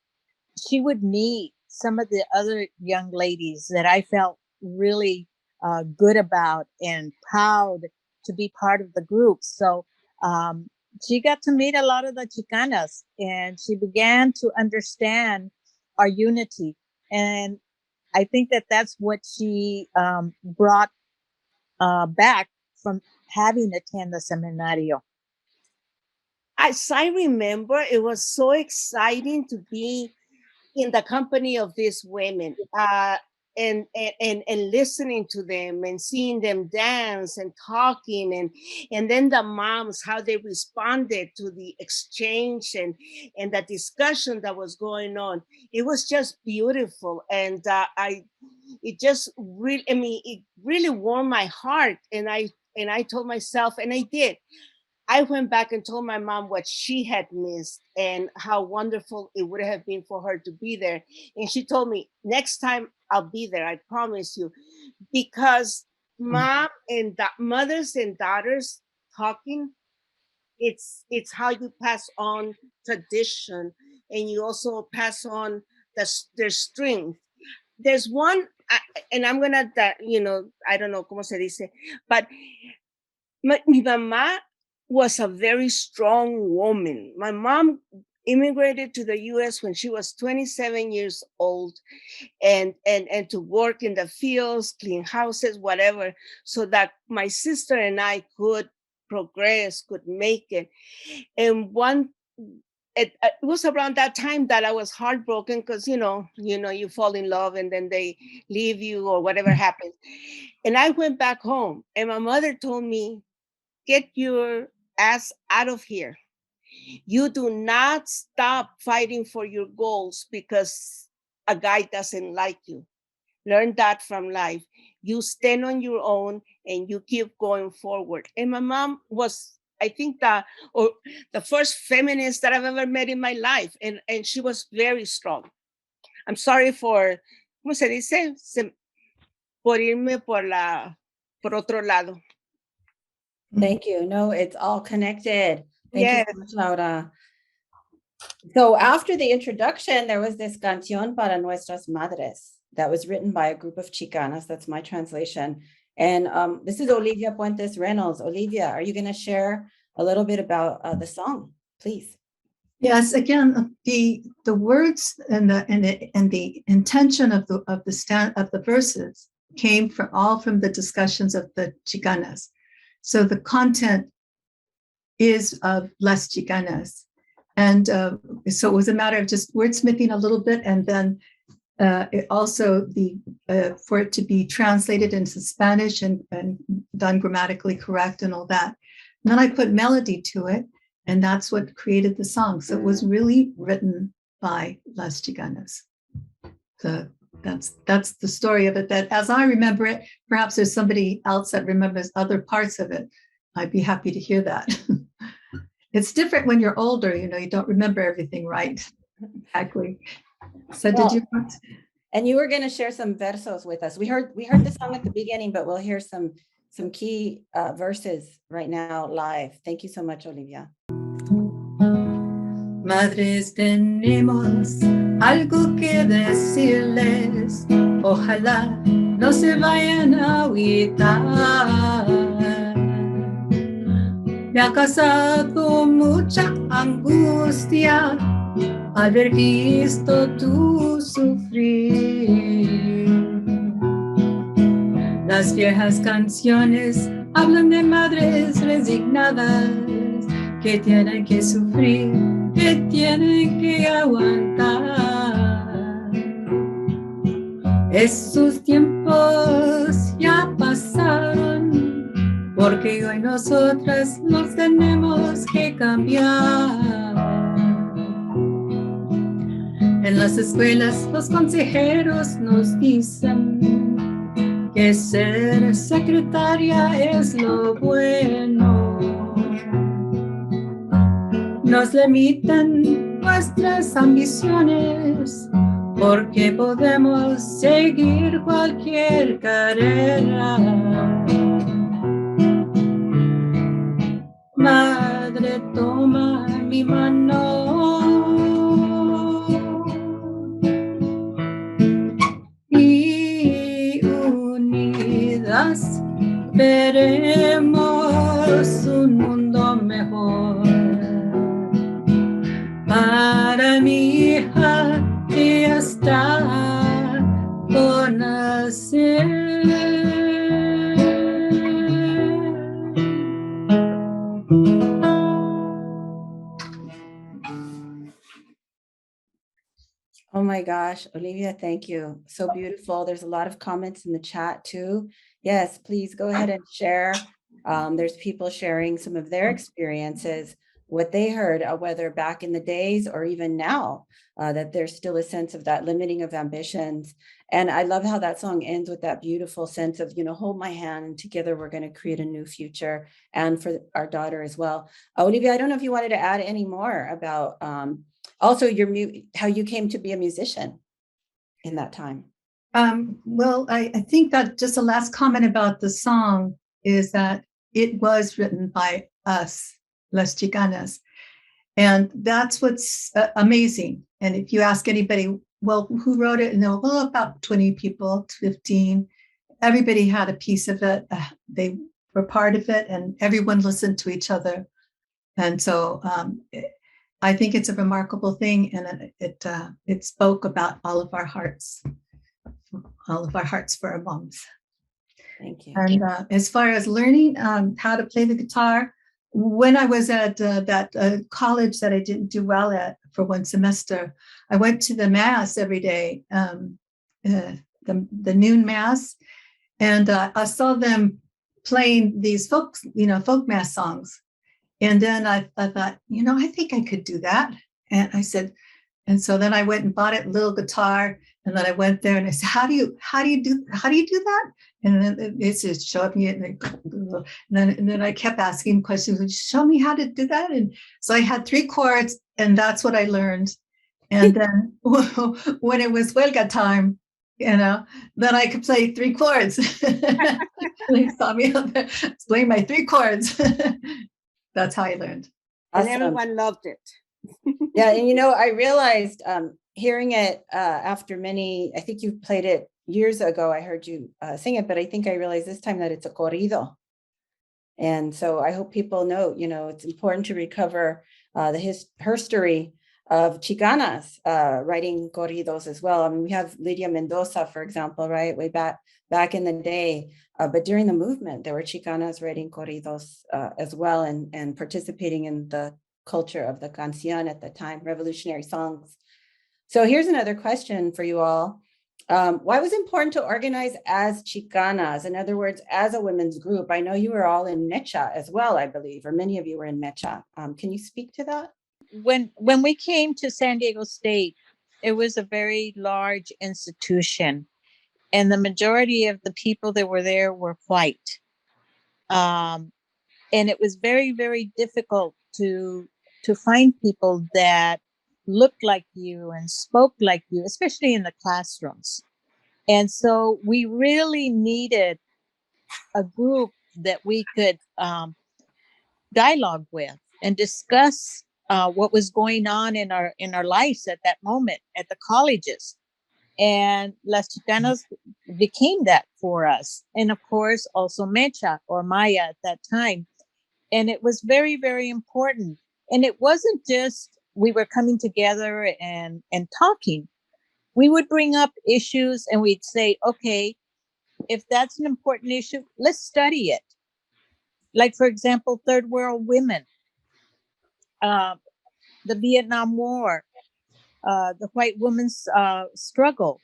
she would meet some of the other young ladies that I felt really good about and proud to be part of the group. So she got to meet a lot of the Chicanas, and she began to understand our unity. And I think that that's what she brought back from having attended the seminario. As I remember, it was so exciting to be in the company of these women and listening to them and seeing them dance and talking, and then the moms, how they responded to the exchange and the discussion that was going on. It was just beautiful. And it really warmed my heart. And I told myself, and I did, I went back and told my mom what she had missed and how wonderful it would have been for her to be there. And she told me, next time I'll be there, I promise you. Because mothers and daughters talking it's how you pass on tradition, and you also pass on their strength. There's one, and I'm gonna, I don't know cómo se dice, but mi mamá was a very strong woman. My mom immigrated to the U.S. when she was 27 years old, and to work in the fields, clean houses, whatever, so that my sister and I could progress, could make it. And it was around that time that I was heartbroken because you fall in love and then they leave you or whatever happens. And I went back home, and my mother told me, "Get your ass out of here. You do not stop fighting for your goals because a guy doesn't like you. Learn that from life. You stand on your own and you keep going forward." And my mom was, I think, the first feminist that I've ever met in my life. And she was very strong. I'm sorry for, ¿cómo se dice? Por irme por otro lado. Thank you. No, it's all connected. Thank you Yes. so much, Laura. So after the introduction, there was this Cancíon Para Nuestras Madres that was written by a group of Chicanas. That's my translation. And this is Olivia Puentes-Reynolds. Olivia, are you going to share a little bit about the song, please? Yes, again, the words and the intention of the verses came from the discussions of the Chicanas. So the content is of Las Chicanas. And so it was a matter of just wordsmithing a little bit, and then it also for it to be translated into Spanish and done grammatically correct and all that. And then I put melody to it, and that's what created the song. So it was really written by Las Chicanas. So that's the story of it. That, as I remember it, perhaps there's somebody else that remembers other parts of it. I'd be happy to hear that. It's different when you're older, you don't remember everything right. Exactly. So did you want to? And you were going to share some versos with us. We heard the song at the beginning, but we'll hear some key verses right now live. Thank you so much, Olivia. Madres, tenemos algo que decirles. Ojalá no se vayan a agüitar. Me ha causado mucha angustia haber visto tú sufrir. Las viejas canciones hablan de madres resignadas que tienen que sufrir, que tienen que aguantar. Esos tiempos ya pasaron, porque hoy nosotras nos tenemos que cambiar. En las escuelas los consejeros nos dicen que ser secretaria es lo bueno. Nos limitan nuestras ambiciones porque podemos seguir cualquier carrera. Madre, toma mi mano y unidas veremos un mundo mejor para mi hija que está por nacer. Oh my gosh, Olivia, thank you. So beautiful. There's a lot of comments in the chat too. Yes, please go ahead and share. There's people sharing some of their experiences, what they heard, whether back in the days or even now, that there's still a sense of that limiting of ambitions. And I love how that song ends with that beautiful sense of, hold my hand and together we're going to create a new future, and for our daughter as well. Olivia, I don't know if you wanted to add any more about also how you came to be a musician in that time. Well, I think that just the last comment about the song is that it was written by us, Las Chicanas. And that's what's amazing. And if you ask anybody, well, who wrote it? And they'll, well, about 20 people, 15. Everybody had a piece of it. They were part of it, and everyone listened to each other. And so I think it's a remarkable thing, and it spoke about all of our hearts for our moms. Thank you. And as far as learning how to play the guitar, when I was at that college that I didn't do well at for one semester, I went to the mass every day, the noon mass, and I saw them playing these folk mass songs. And then I thought, I think I could do that. And I said, and so then I went and bought a little guitar, and then I went there and I said, how do you do that? And then it says, show me it. And then I kept asking questions, would you show me how to do that? And so I had 3 chords, and that's what I learned. And then when it was huelga time, then I could play 3 chords. They saw me out there playing my 3 chords. That's how I learned. And everyone loved it. Yeah, and I realized hearing it after I think you played it years ago. I heard you sing it, but I think I realized this time that it's a corrido. And so I hope people know, it's important to recover the history of Chicanas writing corridos as well. I mean, we have Lydia Mendoza, for example, right, way back in the day. But during the movement, there were Chicanas writing corridos as well, and participating in the culture of the Cancíon at the time, revolutionary songs. So here's another question for you all. Why was it important to organize as Chicanas? In other words, as a women's group? I know you were all in Mecha as well, I believe, or many of you were in Mecha. Can you speak to that? When we came to San Diego State, it was a very large institution, and the majority of the people that were there were white. And it was very, very difficult to find people that looked like you and spoke like you, especially in the classrooms. And so we really needed a group that we could dialogue with and discuss what was going on in our lives at that moment at the colleges. And Las Chicanas became that for us. And of course, also Mecha or Maya at that time. And it was very, very important. And it wasn't just we were coming together and talking. We would bring up issues and we'd say, okay, if that's an important issue, let's study it. Like, for example, third world women, the Vietnam War, the white women's struggle,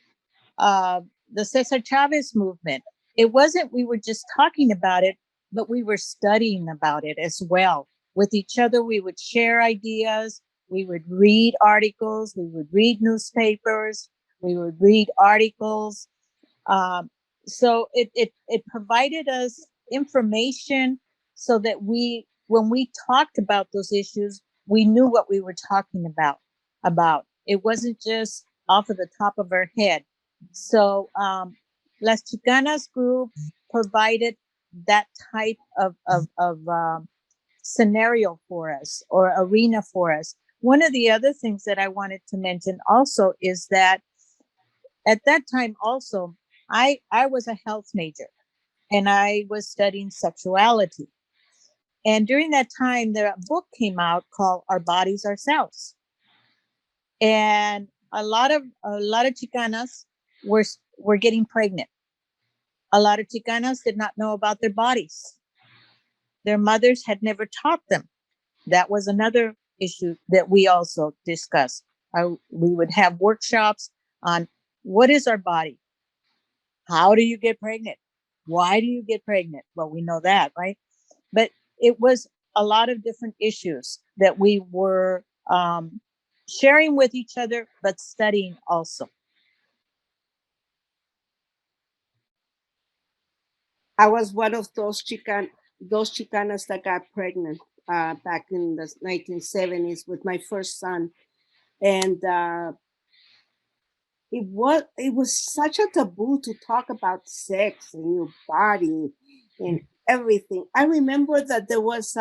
the Cesar Chavez movement. It wasn't we were just talking about it, but we were studying about it as well. With each other, we would share ideas. We would read articles. We would read newspapers. We would read articles. So it provided us information so that when we talked about those issues, we knew what we were talking about. It wasn't just off of the top of our head. So Las Chicanas group provided that type of scenario for us, or arena for us. One of the other things that I wanted to mention also is that at that time also, I was a health major and I was studying sexuality. And during that time, a book came out called Our Bodies, Ourselves. And a lot of Chicanas were getting pregnant. A lot of Chicanas did not know about their bodies. Their mothers had never taught them. That was another issue that we also discussed. We would have workshops on what is our body? How do you get pregnant? Why do you get pregnant? Well, we know that, right? But it was a lot of different issues that we were sharing with each other, but studying also. I was one of those Chicanas that got pregnant back in the 1970s with my first son. And it was such a taboo to talk about sex and your body and everything. I remember that there was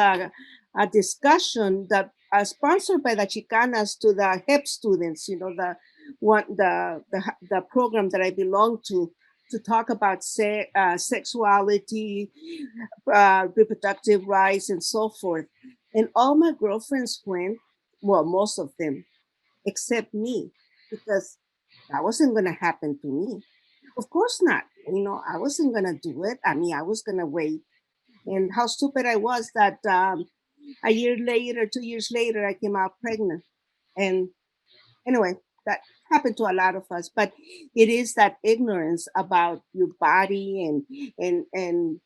a discussion that sponsored by the Chicanas to the HEP students, the program that I belong to talk about sexuality, reproductive rights, and so forth. And all my girlfriends went, well, most of them, except me, because that wasn't going to happen to me. Of course not. I wasn't going to do it. I mean, I was going to wait. And how stupid I was that a year later, 2 years later, I came out pregnant. And anyway, that happened to a lot of us. But it is that ignorance about your body and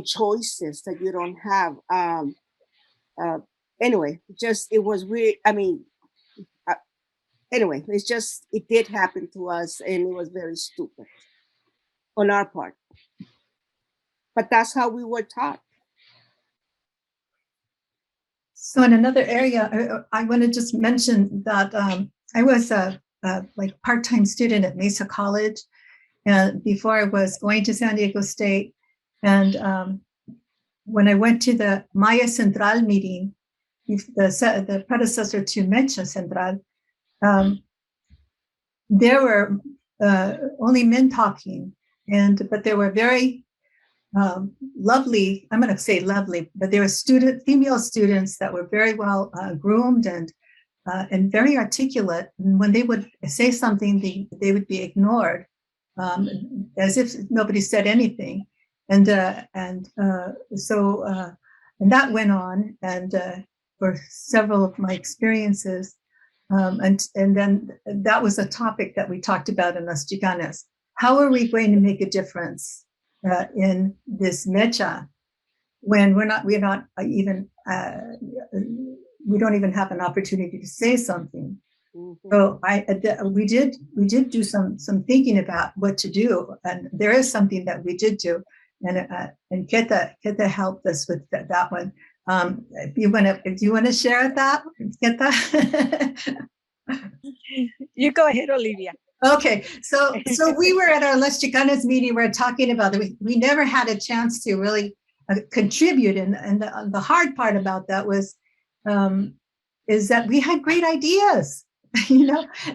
choices that you don't have. Anyway, it was weird. I mean, anyway, it did happen to us, and it was very stupid on our part. But that's how we were taught. So in another area, I want to just mention that I was a like part-time student at Mesa College, and before I was going to San Diego State, and when I went to the Maya Central meeting, the predecessor to Mecha Central, there were only men talking, but there were very lovely, I'm going to say lovely, but there were female students that were very well groomed and very articulate. And when they would say something, they would be ignored as if nobody said anything. And that went on, and for several of my experiences. And then that was a topic that we talked about in Las Chicanas. How are we going to make a difference in this mecha when we don't even have an opportunity to say something? Mm-hmm. So we did do some thinking about what to do, and there is something that we did do, and Keta helped us with that one. Do you want to share that, Keta? You go ahead, Olivia. Okay, so we were at our Las Chicanas meeting. We're talking about it. We never had a chance to really contribute, and the hard part about that is that we had great ideas,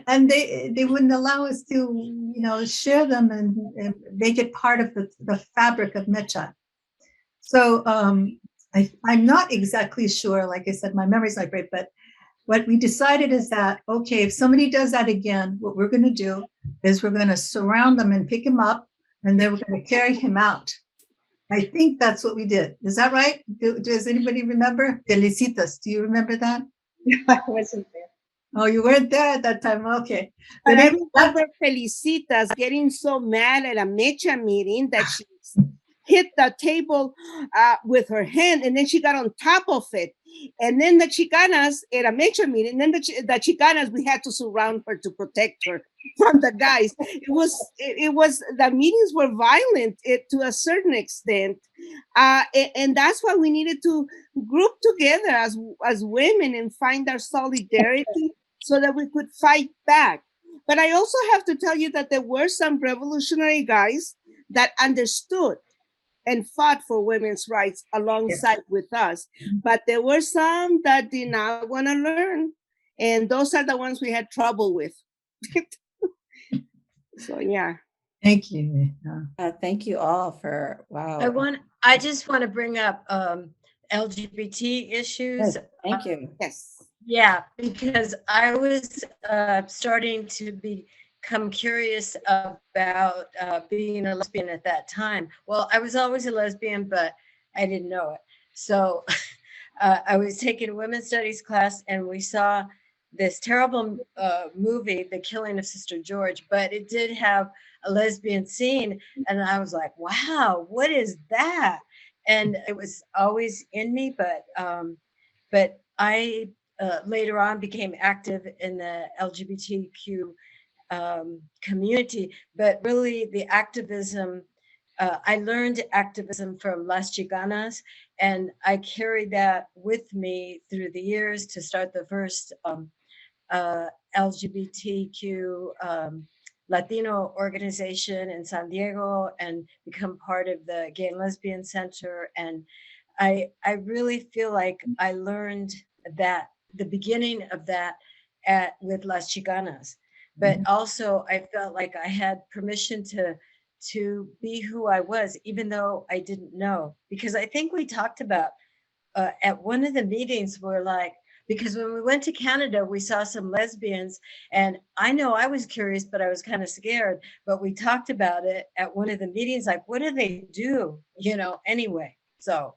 and they wouldn't allow us to share them and make it part of the fabric of Mecha. So I'm not exactly sure. Like I said, my memory's not great, but what we decided is that, okay, if somebody does that again, what we're going to do is we're going to surround them and pick him up, and then we're going to carry him out. I think that's what we did. Is that right? Does anybody remember? Felicitas, do you remember that? I wasn't there. Oh, you weren't there at that time. Okay. But I remember Felicitas getting so mad at a Mecha meeting that she hit the table with her hand, and then she got on top of it. And then the Chicanas at a Mecha meeting, and then the Chicanas, we had to surround her to protect her from the guys. It was the meetings were violent to a certain extent, and that's why we needed to group together as women and find our solidarity so that we could fight back. But I also have to tell you that there were some revolutionary guys that understood and fought for women's rights alongside with us. But there were some that did not want to learn. And those are the ones we had trouble with. So, yeah. Thank you. Thank you all for, wow. I just want to bring up LGBT issues. Good. Thank you. Yes. Yeah, because I was starting to become curious about being a lesbian at that time. Well, I was always a lesbian, but I didn't know it. So I was taking a women's studies class, and we saw this terrible movie, The Killing of Sister George, but it did have a lesbian scene. And I was like, wow, what is that? And it was always in me, but I later on became active in the LGBTQ community, but really the activism, I learned activism from Las Chicanas, and I carried that with me through the years to start the first LGBTQ Latino organization in San Diego and become part of the Gay and Lesbian Center. And I really feel like I learned that the beginning of that with Las Chicanas, but also I felt like I had permission to be who I was, even though I didn't know, because I think we talked about at one of the meetings, we're like, because when we went to Canada, we saw some lesbians, and I know I was curious, but I was kind of scared. But we talked about it at one of the meetings, like, what do they do? You know, anyway. So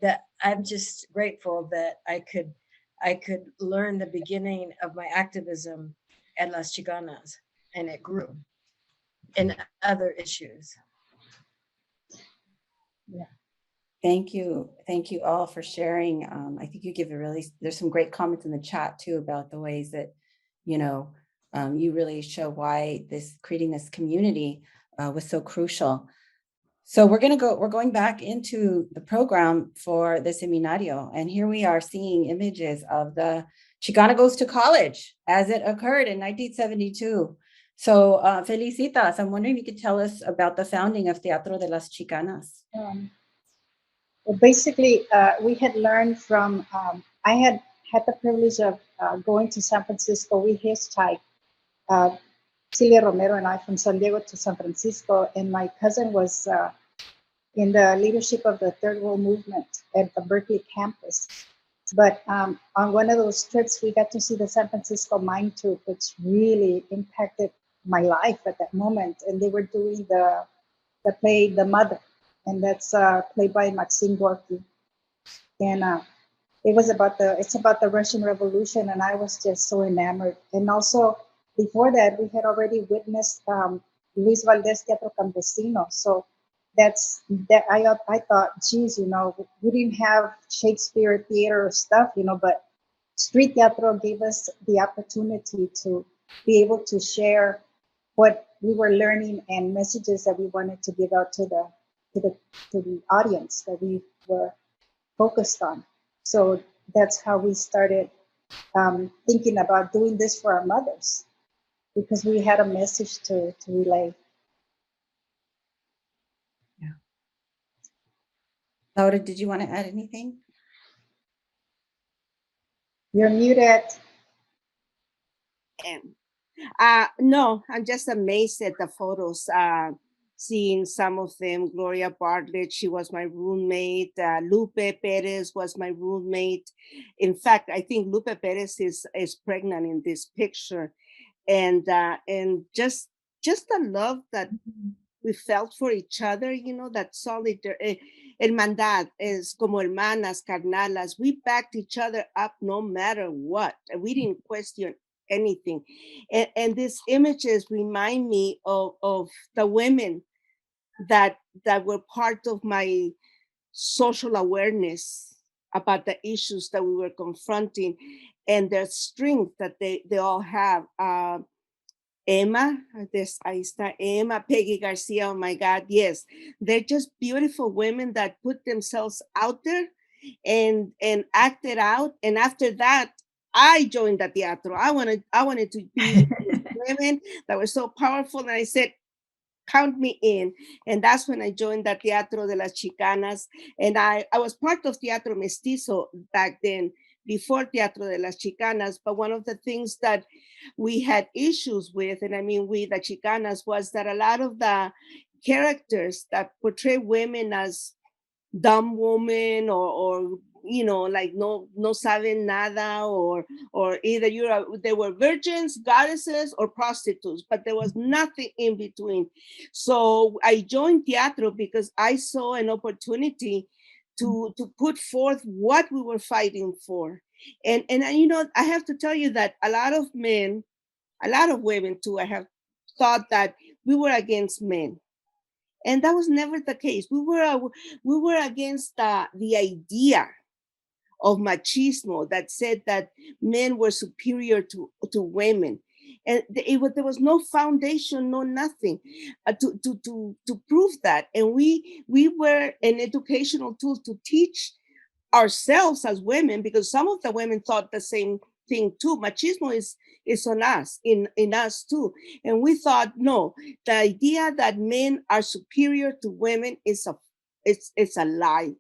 that I'm just grateful that I could learn the beginning of my activism at Las Chicanas, and it grew in other issues. Yeah. Thank you. Thank you all for sharing. I think you give there's some great comments in the chat too about the ways that, you really show why creating this community was so crucial. So we're going back into the program for the Seminario. And here we are seeing images of the Chicana Goes to College as it occurred in 1972. So Felicitas, I'm wondering if you could tell us about the founding of Teatro de Las Chicanas. Well, basically, we had learned from, I had the privilege of going to San Francisco. We hitchhiked, Celia Romero and I, from San Diego to San Francisco, and my cousin was in the leadership of the Third World Movement at the Berkeley campus. But on one of those trips, we got to see the San Francisco Mine Troupe, which really impacted my life at that moment. And they were doing the play The Mother, and that's played by Maxine Gorky. And it's about the Russian Revolution, and I was just so enamored. And also, before that, we had already witnessed Luis Valdez Teatro Campesino. So I thought, geez, we didn't have Shakespeare theater stuff, but street teatro gave us the opportunity to be able to share what we were learning and messages that we wanted to give out to the audience that we were focused on. So that's how we started thinking about doing this for our mothers, because we had a message to relay. Laura, did you want to add anything? You're muted. No, I'm just amazed at the photos. Seeing some of them, Gloria Bartlett, she was my roommate. Lupe Perez was my roommate. In fact, I think Lupe Perez is pregnant in this picture, and just the love that we felt for each other, that solid hermandad is como hermanas, carnalas. We backed each other up no matter what. We didn't question anything. And these images remind me of the women that were part of my social awareness about the issues that we were confronting, and their strength that they all have. Emma, ahí está Emma, Peggy Garcia, oh my God, yes. They're just beautiful women that put themselves out there and acted out. And after that, I joined the teatro. I wanted to be women that were so powerful. And I said, count me in. And that's when I joined the Teatro de las Chicanas. And I was part of Teatro Mestizo back then, before Teatro de las Chicanas. But one of the things that we had issues with, and I mean we, the Chicanas, was that a lot of the characters that portray women as dumb woman or like no saben nada, or either they were virgins, goddesses, or prostitutes, but there was nothing in between. So I joined teatro because I saw an opportunity to put forth what we were fighting for. And I have to tell you that a lot of men, a lot of women too, I have thought that we were against men. And that was never the case. We were against the idea of machismo that said that men were superior to women. And there was no foundation, no nothing to prove that. And we were an educational tool to teach ourselves as women, because some of the women thought the same thing too. Machismo is on us, in us too. And we thought, no, the idea that men are superior to women is a lie.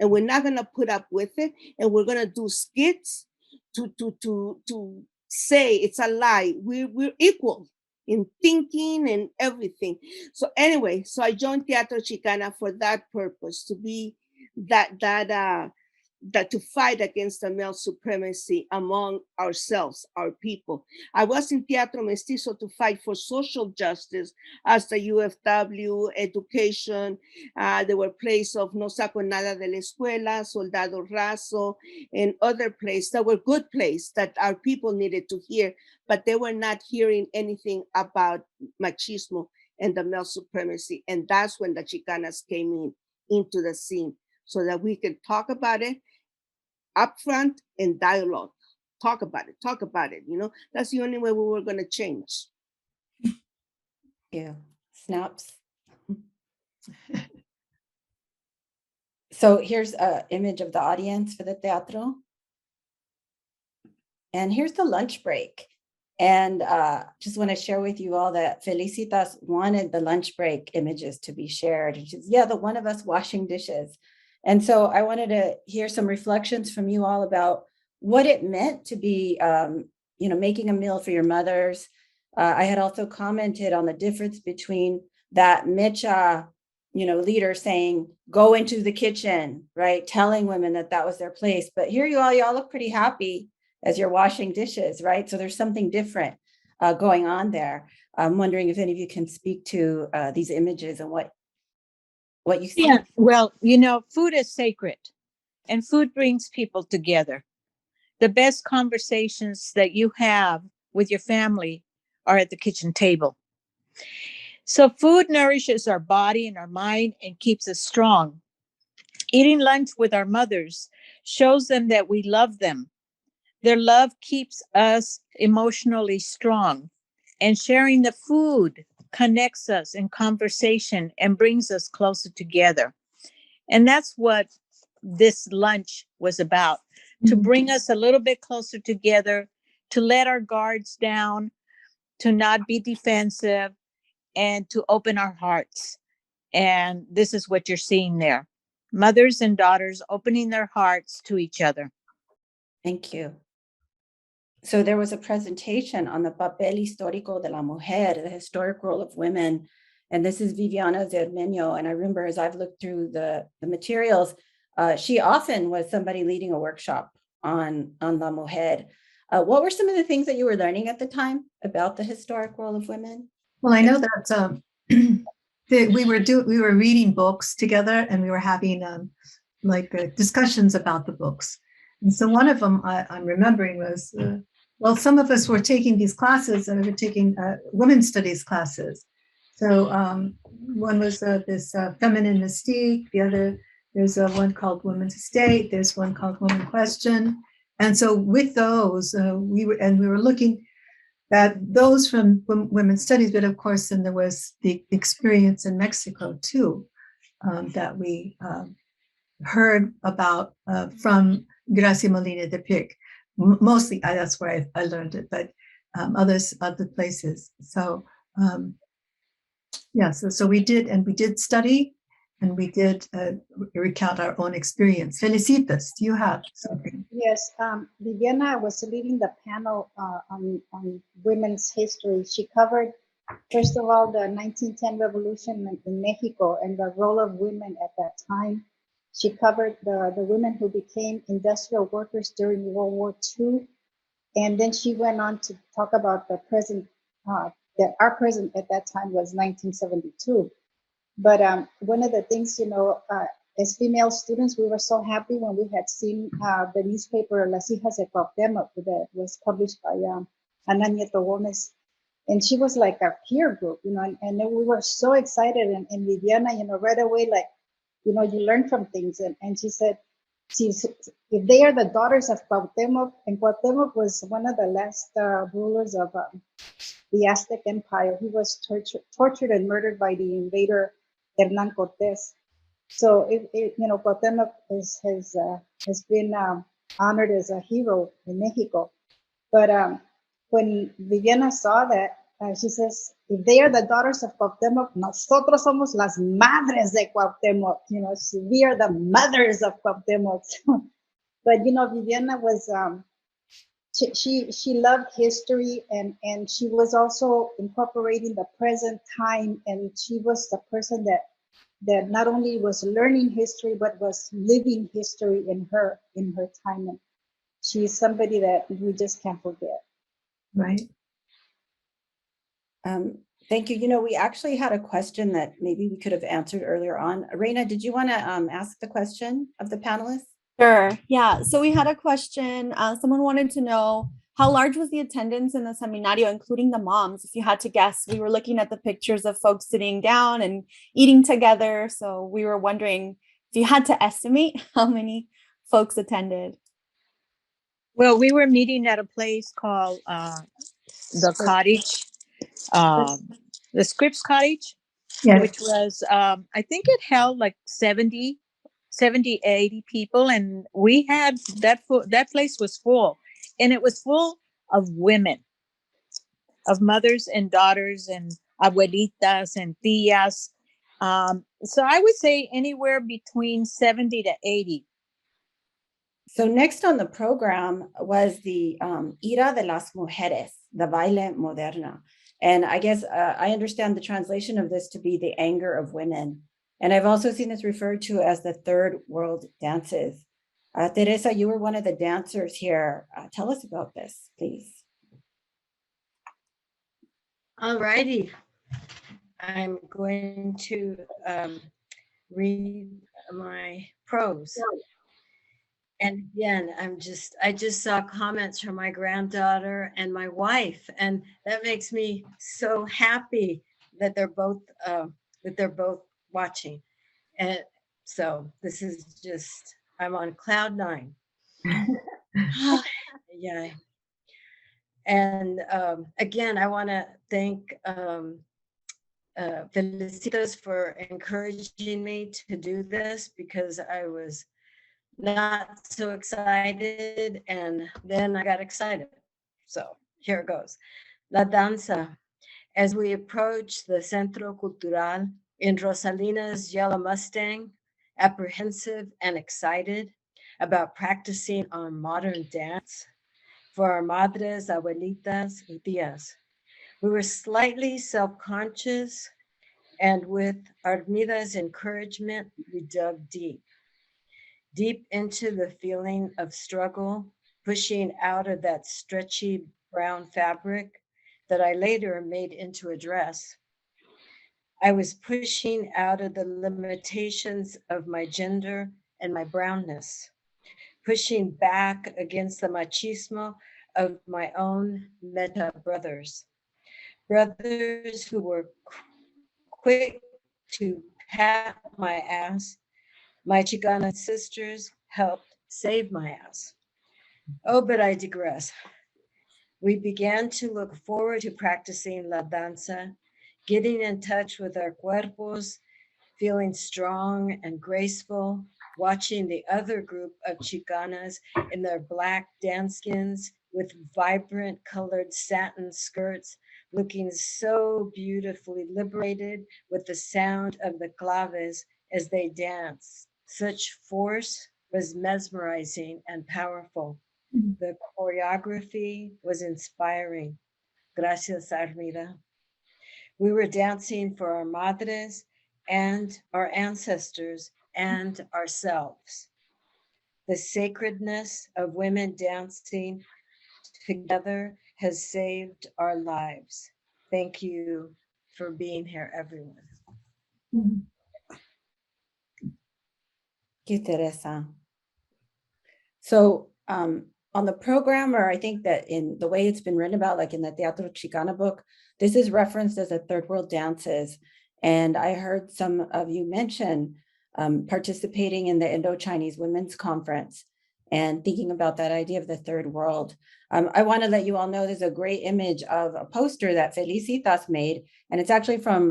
and we're not going to put up with it, and we're going to do skits to say it's a lie. We're equal in thinking and everything. So anyway, so I joined Teatro Chicana for that purpose, to be that to fight against the male supremacy among ourselves, our people. I was in Teatro Mestizo to fight for social justice as the UFW, education. There were plays of No Saco Nada de la Escuela, Soldado Raso, and other plays that were good plays that our people needed to hear, but they were not hearing anything about machismo and the male supremacy. And that's when the Chicanas came into the scene, so that we could talk about it upfront in dialogue. Talk about it. You know, that's the only way we were going to change. Yeah. Snaps. So here's an image of the audience for the teatro. And here's the lunch break. And just want to share with you all that Felicitas wanted the lunch break images to be shared. And she's, the one of us washing dishes. And so I wanted to hear some reflections from you all about what it meant to be, making a meal for your mothers. I had also commented on the difference between that Mecha, leader saying, go into the kitchen, right? Telling women that was their place. But here y'all look pretty happy as you're washing dishes, right? So there's something different going on there. I'm wondering if any of you can speak to these images and what you see. Yeah, well, food is sacred, and food brings people together. The best conversations that you have with your family are at the kitchen table. So food nourishes our body and our mind and keeps us strong. Eating lunch with our mothers shows them that we love them. Their love keeps us emotionally strong, and sharing the food connects us in conversation and brings us closer together. And that's what this lunch was about, to bring us a little bit closer together, to let our guards down, to not be defensive, and to open our hearts. And this is what you're seeing there. Mothers and daughters opening their hearts to each other. Thank you. So there was a presentation on the papel histórico de la mujer, the historic role of women. And this is Viviana Zermeño. And I remember as I've looked through the materials, she often was somebody leading a workshop on La Mujer. What were some of the things that you were learning at the time about the historic role of women? Well, I know that we were reading books together, and we were having discussions about the books. And so one of them I'm remembering was, some of us were taking these classes, and we were taking women's studies classes. So one was this feminine mystique. The other, there's one called Women's State. There's one called Woman Question. And so with those, we were looking at those from women's studies, but of course, then there was the experience in Mexico too, that we heard about from Gracia Molina de Pic. Mostly, that's where I learned it, but other places. So so we did study, and we did recount our own experience. Felicitas, do you have something? Yes, Viviana was leading the panel on women's history. She covered, first of all, the 1910 revolution in Mexico and the role of women at that time. She covered the women who became industrial workers during World War II. And then she went on to talk about the present, that our present at that time was 1972. But one of the things, as female students, we were so happy when we had seen the newspaper Las Hijas de Cuauhtémoc that was published by Ana Nieto Gomez. And she was like our peer group, and then we were so excited. And Viviana, right away, you learn from things. And she said, if they are the daughters of Cuauhtémoc, and Cuauhtémoc was one of the last rulers of the Aztec Empire. He was tortured and murdered by the invader Hernán Cortez. So, Cuauhtémoc has been honored as a hero in Mexico. But when Viviana saw that, She says, if they are the daughters of Cuauhtemoc, nosotros somos las madres de Cuauhtemoc. You know, so we are the mothers of Cuauhtemoc. But you know, Viviana was she loved history, and she was also incorporating the present time, and she was the person that not only was learning history but was living history in her time. And she's somebody that we just can't forget. Right. Thank you. You know, we actually had a question that maybe we could have answered earlier on. Reina, did you want to ask the question of the panelists? Sure. Yeah. So we had a question. Someone wanted to know how large was the attendance in the seminario, including the moms? If you had to guess, we were looking at the pictures of folks sitting down and eating together. So we were wondering if you had to estimate how many folks attended. Well, we were meeting at a place called the Cottage, the Scripps Cottage, Yes. which was, I think it held like 70, 80 people. And we had that place was full, and it was full of women, of mothers and daughters and abuelitas and tías. So I would say anywhere between 70 to 80. So next on the program was the Ira de las Mujeres, the baile moderna. And I guess I understand the translation of this to be the anger of women. And I've also seen this referred to as the third world dances. Teresa, you were one of the dancers here. Tell us about this, please. All righty. I'm going to read my prose. And again, I just saw comments from my granddaughter and my wife, and that makes me so happy that they're both watching. And so this is just, I'm on cloud 9. Yeah. And again, I want to thank Felicitas for encouraging me to do this, because I was not so excited, and then I got excited. So here it goes. La danza. As we approach the Centro Cultural in Rosalina's yellow Mustang, apprehensive and excited about practicing our modern dance for our madres, abuelitas, y tías. We were slightly self-conscious, and with Armida's encouragement, we dug deep into the feeling of struggle, pushing out of that stretchy brown fabric that I later made into a dress. I was pushing out of the limitations of my gender and my brownness, pushing back against the machismo of my own meta brothers who were quick to pat my ass. My Chicana sisters helped save my ass. Oh, but I digress. We began to look forward to practicing la danza, getting in touch with our cuerpos, feeling strong and graceful, watching the other group of Chicanas in their black dance skins with vibrant colored satin skirts, looking so beautifully liberated with the sound of the claves as they danced. Such force was mesmerizing and powerful. The choreography was inspiring. Gracias, Armida. We were dancing for our madres and our ancestors and ourselves. The sacredness of women dancing together has saved our lives. Thank you for being here, everyone. Thank you, Teresa. So on the program, or I think that in the way it's been written about, like in the Teatro Chicana book, this is referenced as a third world dances. And I heard some of you mention participating in the Indo-Chinese Women's Conference and thinking about that idea of the third world. I want to let you all know there's a great image of a poster that Felicitas made, and it's actually from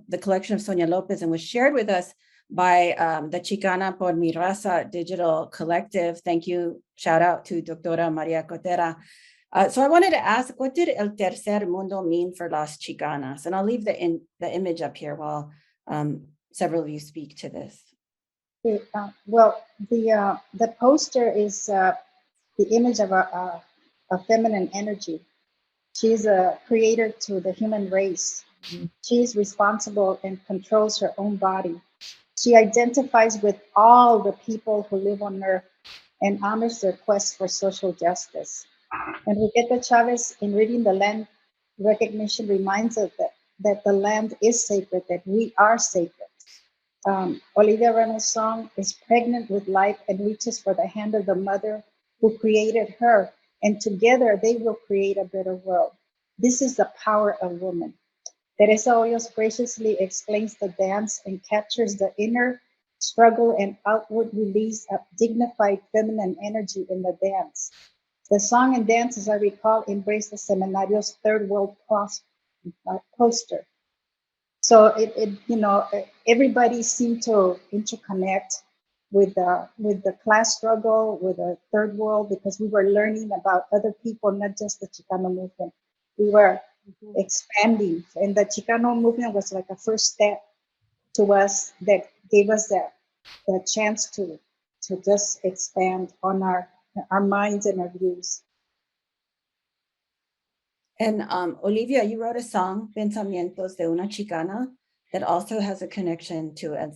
the collection of Sonia Lopez and was shared with us by the Chicana por Mi Raza Digital Collective. Thank you. Shout out to Doctora Maria Cotera. So I wanted to ask, what did El Tercer Mundo mean for Las Chicanas? And I'll leave the image up here while several of you speak to this. Well, the poster is the image of a feminine energy. She's a creator to the human race. She is responsible and controls her own body. She identifies with all the people who live on Earth and honors their quest for social justice. Enriqueta Chavez, in reading the land recognition, reminds us that the land is sacred, that we are sacred. Olivia Reynolds' song is pregnant with life and reaches for the hand of the mother who created her, and together they will create a better world. This is the power of women. Teresa Oyos graciously explains the dance and captures the inner struggle and outward release of dignified feminine energy in the dance. The song and dance, as I recall, embrace the Seminario's Third World poster. So everybody seemed to interconnect with the class struggle, with the third world, because we were learning about other people, not just the Chicano movement. We were expanding, and the Chicano movement was like a first step to us that gave us the chance to just expand on our minds and our views. And Olivia, you wrote a song, Pensamientos de una Chicana, that also has a connection to El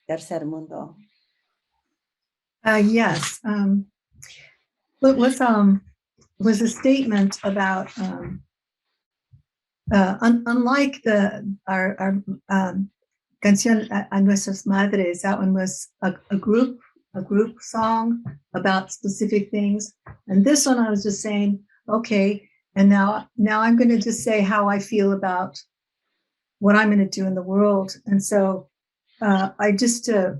Tercer Mundo. Yes. It was a statement about unlike our Cancíon Para Nuestras Madres, that one was a group song about specific things. And this one I was just saying, okay, and now I'm going to just say how I feel about what I'm going to do in the world. And so I just wrote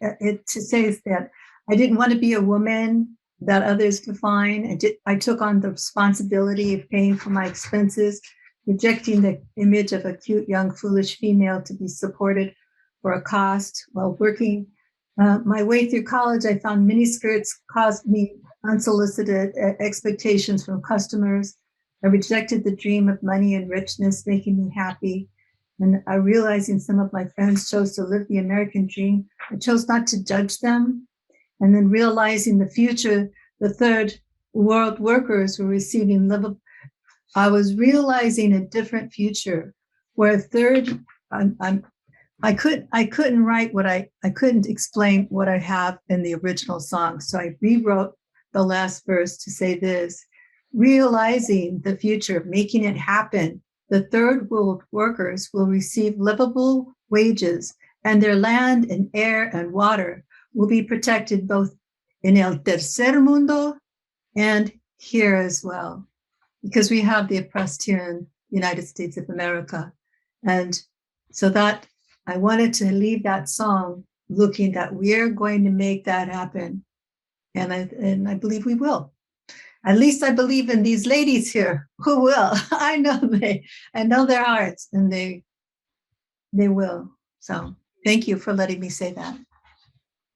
it to say that I didn't want to be a woman that others define. I took on the responsibility of paying for my expenses, rejecting the image of a cute, young, foolish female to be supported for a cost. While working my way through college, I found miniskirts caused me unsolicited expectations from customers. I rejected the dream of money and richness making me happy. And I realizing some of my friends chose to live the American dream, I chose not to judge them. And then realizing the future, the third world workers were receiving livable. I was realizing a different future where I couldn't write what I couldn't explain what I have in the original song. So I rewrote the last verse to say this: realizing the future, making it happen. The third world workers will receive livable wages, and their land and air and water will be protected both in El Tercer Mundo and here as well, because we have the oppressed here in the United States of America. And so that I wanted to leave that song looking that we're going to make that happen. And I believe we will. At least I believe in these ladies here who will. I know their hearts, and they will. So thank you for letting me say that.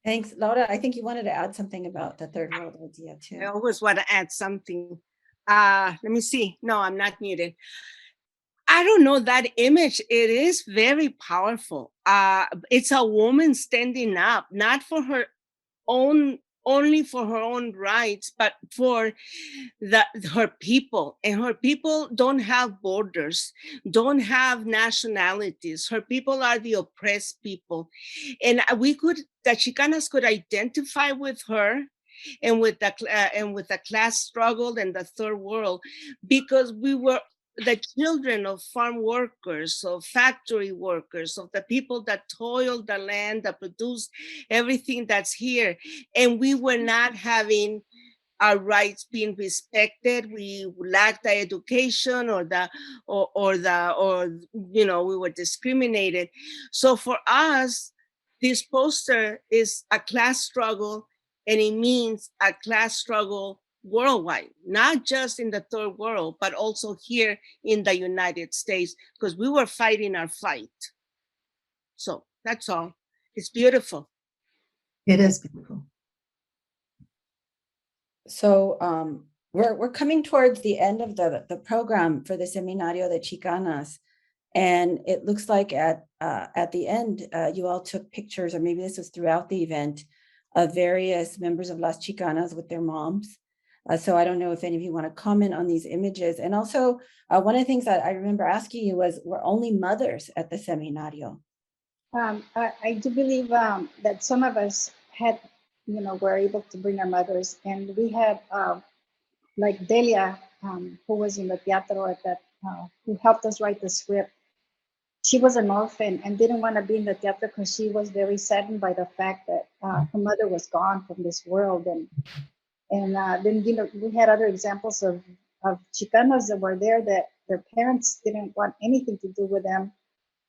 Thanks, Laura. I think you wanted to add something about the third world idea too. I always want to add something. Let me see. No, I'm not muted. I don't know, that image, it is very powerful. It's a woman standing up, not for her own, only for her own rights, but for her people. And her people don't have borders, don't have nationalities. Her people are the oppressed people. And the Chicanas could identify with her and with the class struggle and the third world, because we were the children of farm workers, of factory workers, of the people that toiled the land, that produced everything that's here. And we were not having our rights being respected. We lacked the education or we were discriminated. So for us, this poster is a class struggle, and it means a class struggle worldwide, not just in the third world, but also here in the United States, because we were fighting our fight. So that's all. It's beautiful. It is beautiful. So we're coming towards the end of the program for the Seminario de Chicanas. And it looks like at the end, you all took pictures, or maybe this was throughout the event, of various members of Las Chicanas with their moms. So I don't know if any of you want to comment on these images. And also, one of the things that I remember asking you was, were only mothers at the Seminario? I do believe that some of us had, were able to bring our mothers, and we had like Delia, who was in the teatro at that, who helped us write the script. She was an orphan and didn't want to be in the teatro because she was very saddened by the fact that her mother was gone from this world. And then, we had other examples of Chicanas that were there that their parents didn't want anything to do with them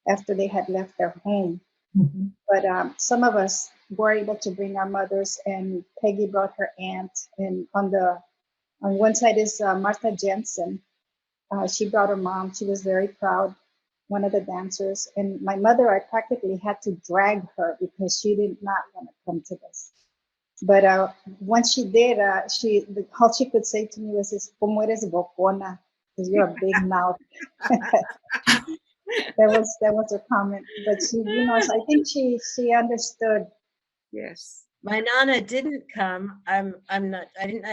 after they had left their home. Mm-hmm. But some of us were able to bring our mothers, and Peggy brought her aunt. And on one side is Martha Jensen. She brought her mom. She was very proud, one of the dancers. And my mother, I practically had to drag her because she did not want to come to this. But once she did, all she could say to me was, "Como eres bocona," because you're a big mouth. That was her comment. But she, I think she understood. Yes. My Nana didn't come. I've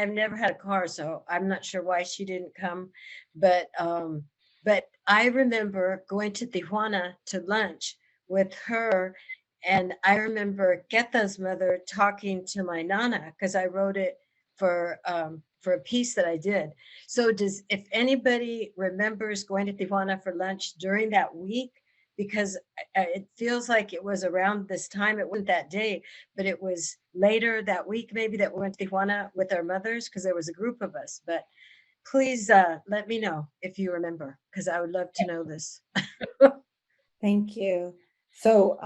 never had a car, so I'm not sure why she didn't come. But I remember going to Tijuana to lunch with her, and I remember Keta's mother talking to my Nana because I wrote it for a piece that I did. So if anybody remembers going to Tijuana for lunch during that week, because it feels like it was around this time. It wasn't that day, but it was later that week, maybe, that we went to Tijuana with our mothers, because there was a group of us. But please let me know if you remember, because I would love to know this. Thank you. So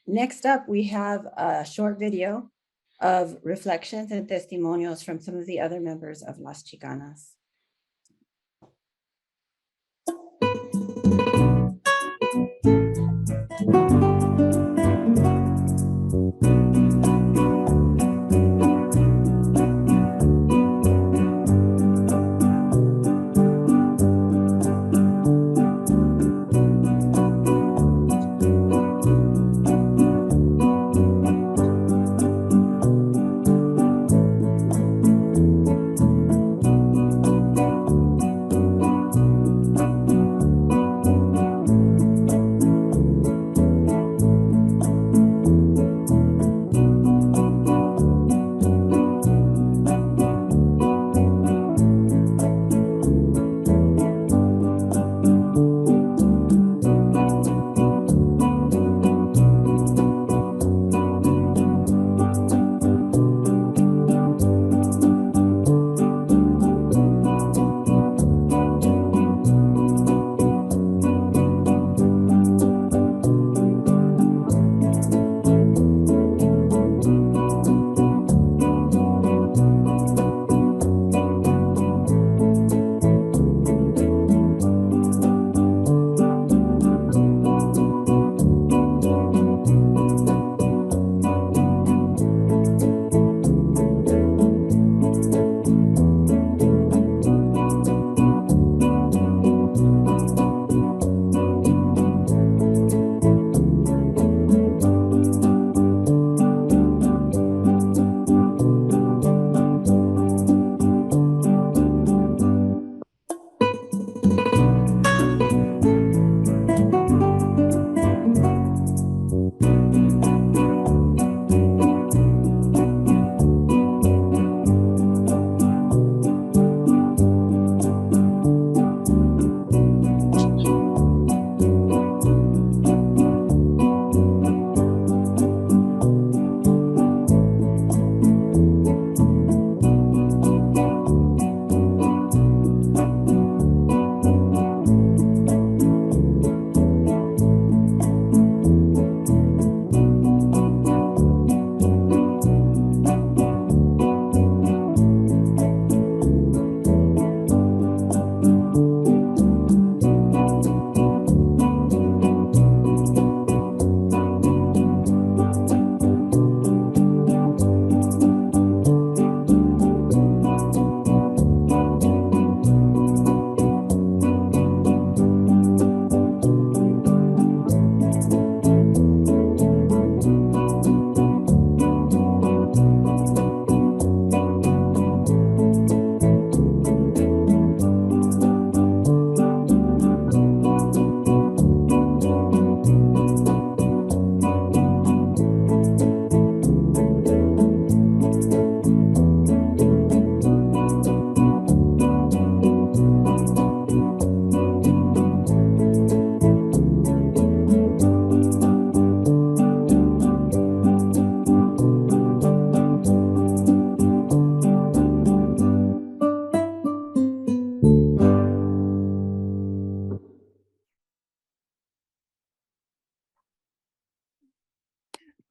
next up, we have a short video of reflections and testimonials from some of the other members of Las Chicanas.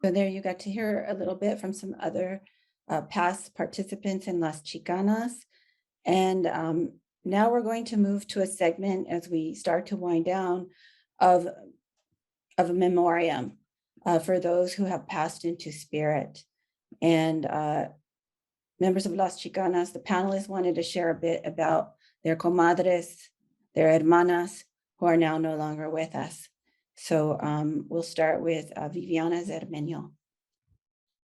So there you got to hear a little bit from some other past participants in Las Chicanas. And now we're going to move to a segment as we start to wind down of a memoriam for those who have passed into spirit. And members of Las Chicanas, the panelists wanted to share a bit about their comadres, their hermanas, who are now no longer with us. So we'll start with Viviana Zermeño.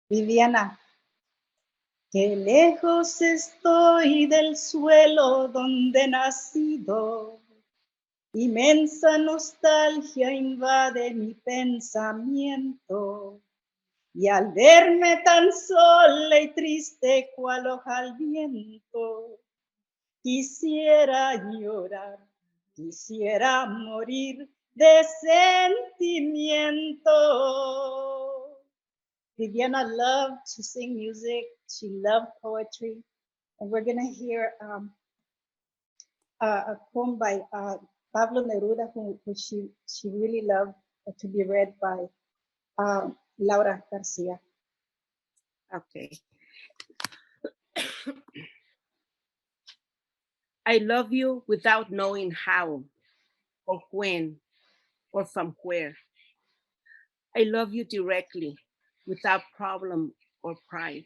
Viviana. Qué lejos estoy del suelo donde he nacido. Inmensa nostalgia invade mi pensamiento. Y al verme tan sola y triste cual hoja al viento, quisiera llorar, quisiera morir de sentimiento. Viviana loved to sing music. She loved poetry. And we're going to hear a poem by Pablo Neruda, who she really loved to be read by Laura Garcia. Okay. I love you without knowing how, or when, or from where. I love you directly, without problem or pride.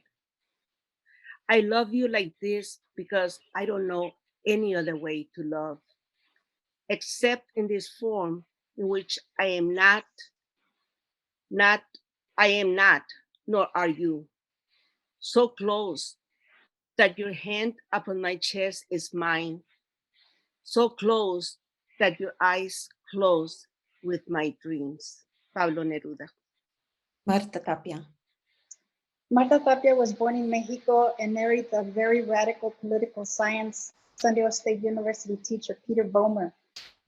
I love you like this because I don't know any other way to love, except in this form in which I am not, nor are you. So close that your hand upon my chest is mine, so close that your eyes close with my dreams. Pablo Neruda. Marta Tapia. Marta Tapia was born in Mexico and married a very radical political science San Diego State University teacher, Peter Bomer.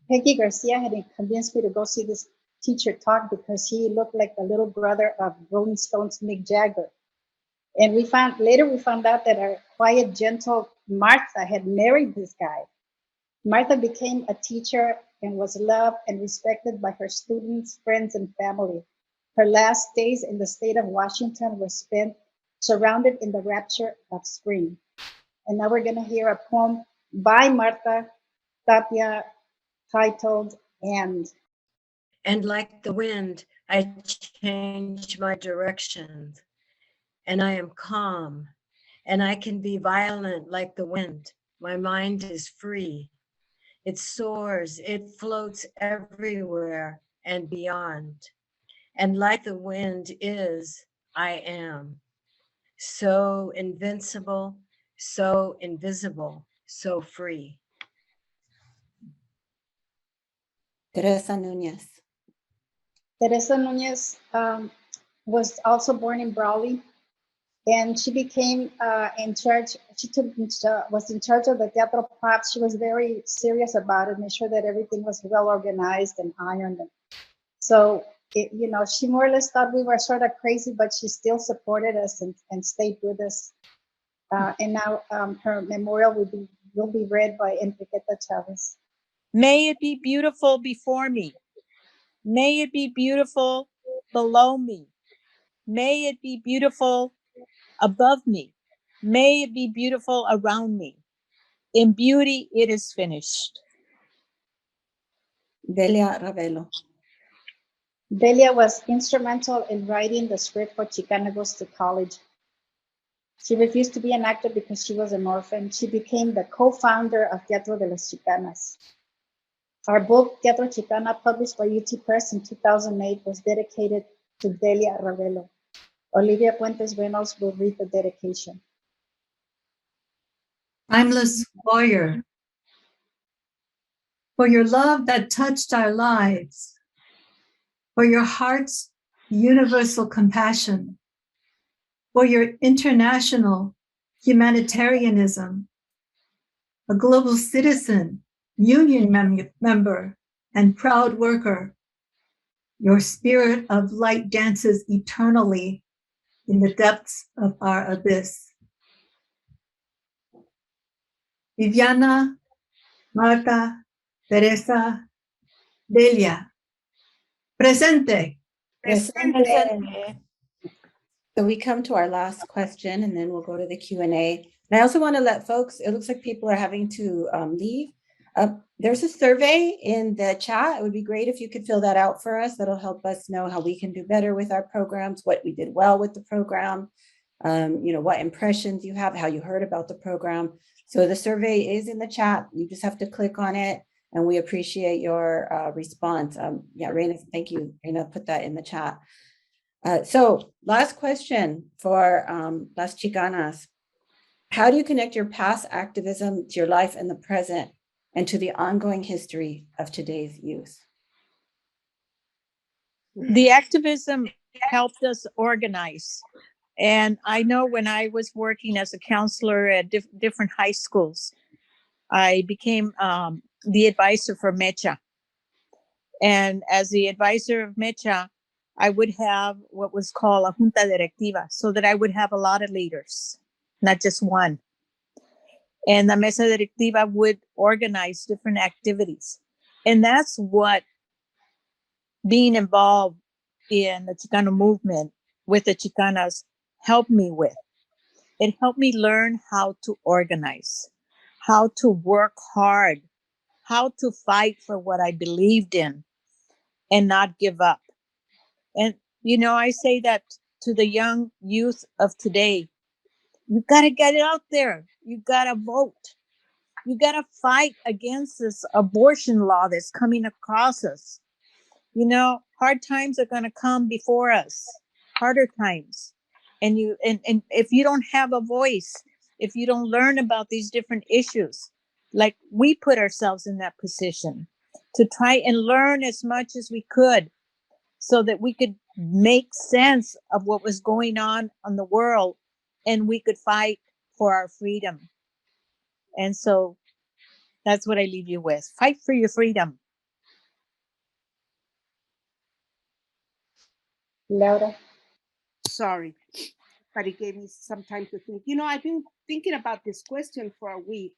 Peggy Garcia had convinced me to go see this teacher talk because he looked like the little brother of Rolling Stones' Mick Jagger. And later we found out that our quiet, gentle Martha had married this guy. Martha became a teacher and was loved and respected by her students, friends, and family. Her last days in the state of Washington were spent surrounded in the rapture of spring. And now we're going to hear a poem by Marta Tapia titled End. And like the wind, I change my direction, and I am calm, and I can be violent like the wind. My mind is free. It soars, it floats everywhere and beyond. And like the wind is, I am. So invincible, so invisible, so free. Teresa Nuñez. Teresa Nuñez was also born in Brawley, and she became in charge. Was in charge of the teatro props. She was very serious about it, made sure that everything was well organized and ironed. So, she more or less thought we were sort of crazy, but she still supported us and stayed with us. And now her memorial will be read by Enriqueta Chavez. May it be beautiful before me. May it be beautiful below me. May it be beautiful above me. May it be beautiful around me. In beauty, it is finished. Delia Ravelo. Delia was instrumental in writing the script for Chicana Goes to college. She refused to be an actor because she was an orphan. She became the co-founder of Teatro de Las Chicanas. Our book, Teatro Chicana, published by UT Press in 2008, was dedicated to Delia Ravelo. Olivia Puentes-Reynolds will read the dedication. Timeless warrior, for your love that touched our lives, for your heart's universal compassion, for your international humanitarianism, a global citizen, union member, and proud worker. Your spirit of light dances eternally in the depths of our abyss. Viviana, Marta, Teresa, Delia. Presente. Presente. So we come to our last question, and then we'll go to the Q&A. And I also want to let folks, it looks like people are having to leave. There's a survey in the chat. It would be great if you could fill that out for us. That'll help us know how we can do better with our programs, what we did well with the program, what impressions you have, how you heard about the program. So the survey is in the chat. You just have to click on it, and we appreciate your response. Reina, thank you. Reina put that in the chat. So last question for Las Chicanas. How do you connect your past activism to your life in the present and to the ongoing history of today's youth? The activism helped us organize. And I know when I was working as a counselor at different high schools, I became the advisor for Mecha. And as the advisor of Mecha, I would have what was called a junta directiva, so that I would have a lot of leaders, not just one. And the mesa directiva would organize different activities. And that's what being involved in the Chicano movement with the Chicanas helped me with. It helped me learn how to organize, how to work hard, how to fight for what I believed in and not give up. And, I say that to the young youth of today. You got to get it out there. You got to vote. You got to fight against this abortion law that's coming across us. Hard times are going to come before us, harder times. And if you don't have a voice, if you don't learn about these different issues, like we put ourselves in that position to try and learn as much as we could so that we could make sense of what was going on in the world and we could fight for our freedom. And so that's what I leave you with. Fight for your freedom. Laura. Sorry, but it gave me some time to think. I've been thinking about this question for a week.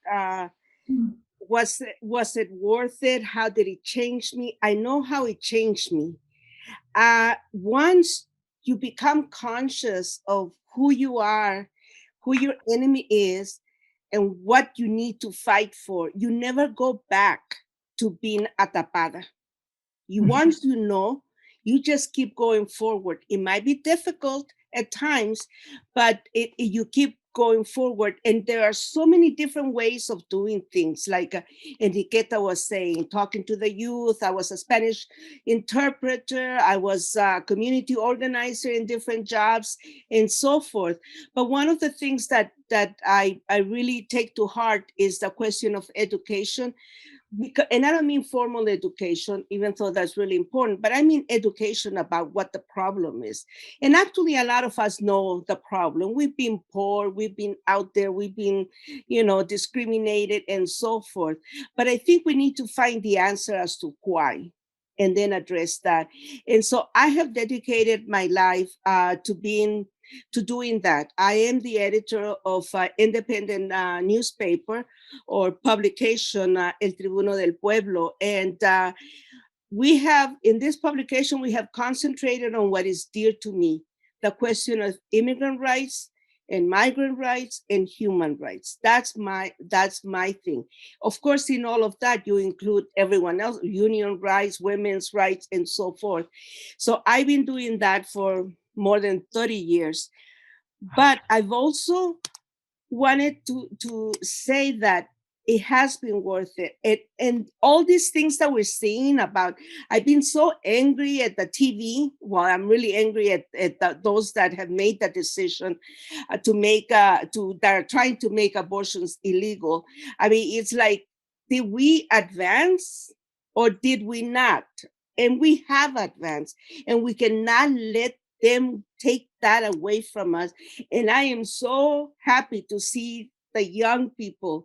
Was it worth it? How did it change me? I know how it changed me. Once you become conscious of who you are, who your enemy is, and what you need to fight for, you never go back to being a tapada. Once you know, you just keep going forward. It might be difficult at times, but you keep going forward. And there are so many different ways of doing things. Like Enriqueta was saying, talking to the youth. I was a Spanish interpreter. I was a community organizer in different jobs and so forth. But one of the things that I really take to heart is the question of education. And I don't mean formal education, even though that's really important, but I mean education about what the problem is. And actually, a lot of us know the problem. We've been poor, we've been out there, we've been, discriminated and so forth. But I think we need to find the answer as to why, and then address that. And so I have dedicated my life to doing that. I am the editor of independent newspaper or publication, El Tribuno del Pueblo. And we have, in this publication, we have concentrated on what is dear to me, the question of immigrant rights and migrant rights and human rights. That's my thing. Of course, in all of that, you include everyone else, union rights, women's rights, and so forth. So I've been doing that for more than 30 years. But I've also wanted to say that it has been worth it. And all these things that we're seeing about, I've been so angry at the TV. Well, I'm really angry at those that have made the decision that are trying to make abortions illegal. I mean, it's like, did we advance or did we not? And we have advanced, and we cannot let them take that away from us. And I am so happy to see the young people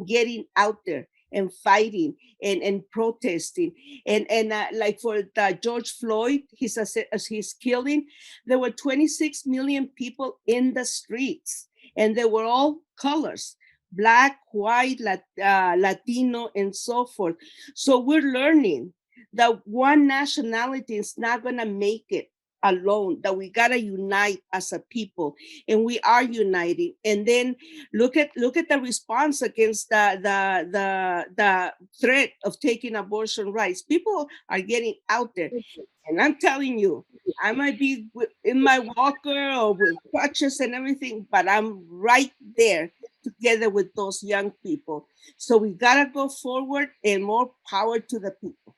getting out there and fighting and protesting. And like for the George Floyd, his killing, there were 26 million people in the streets, and they were all colors: Black, white, Latino, and so forth. So we're learning that one nationality is not going to make it alone, that we gotta unite as a people, and we are uniting. And then look at the response against the threat of taking abortion rights. People are getting out there, and I'm telling you, I might be in my walker or with crutches and everything, but I'm right there together with those young people. So we gotta go forward, and more power to the people.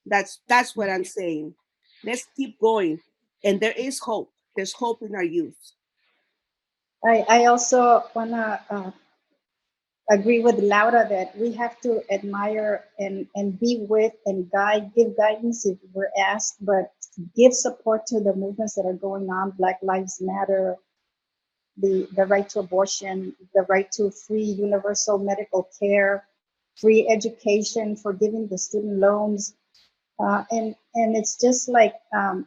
That's what I'm saying. Let's keep going. And there is hope. There's hope in our youth. I also want to agree with Laura that we have to admire and be with and give guidance if we're asked, but give support to the movements that are going on. Black Lives Matter, the right to abortion, the right to free universal medical care, free education, for giving the student loans. And it's just like, I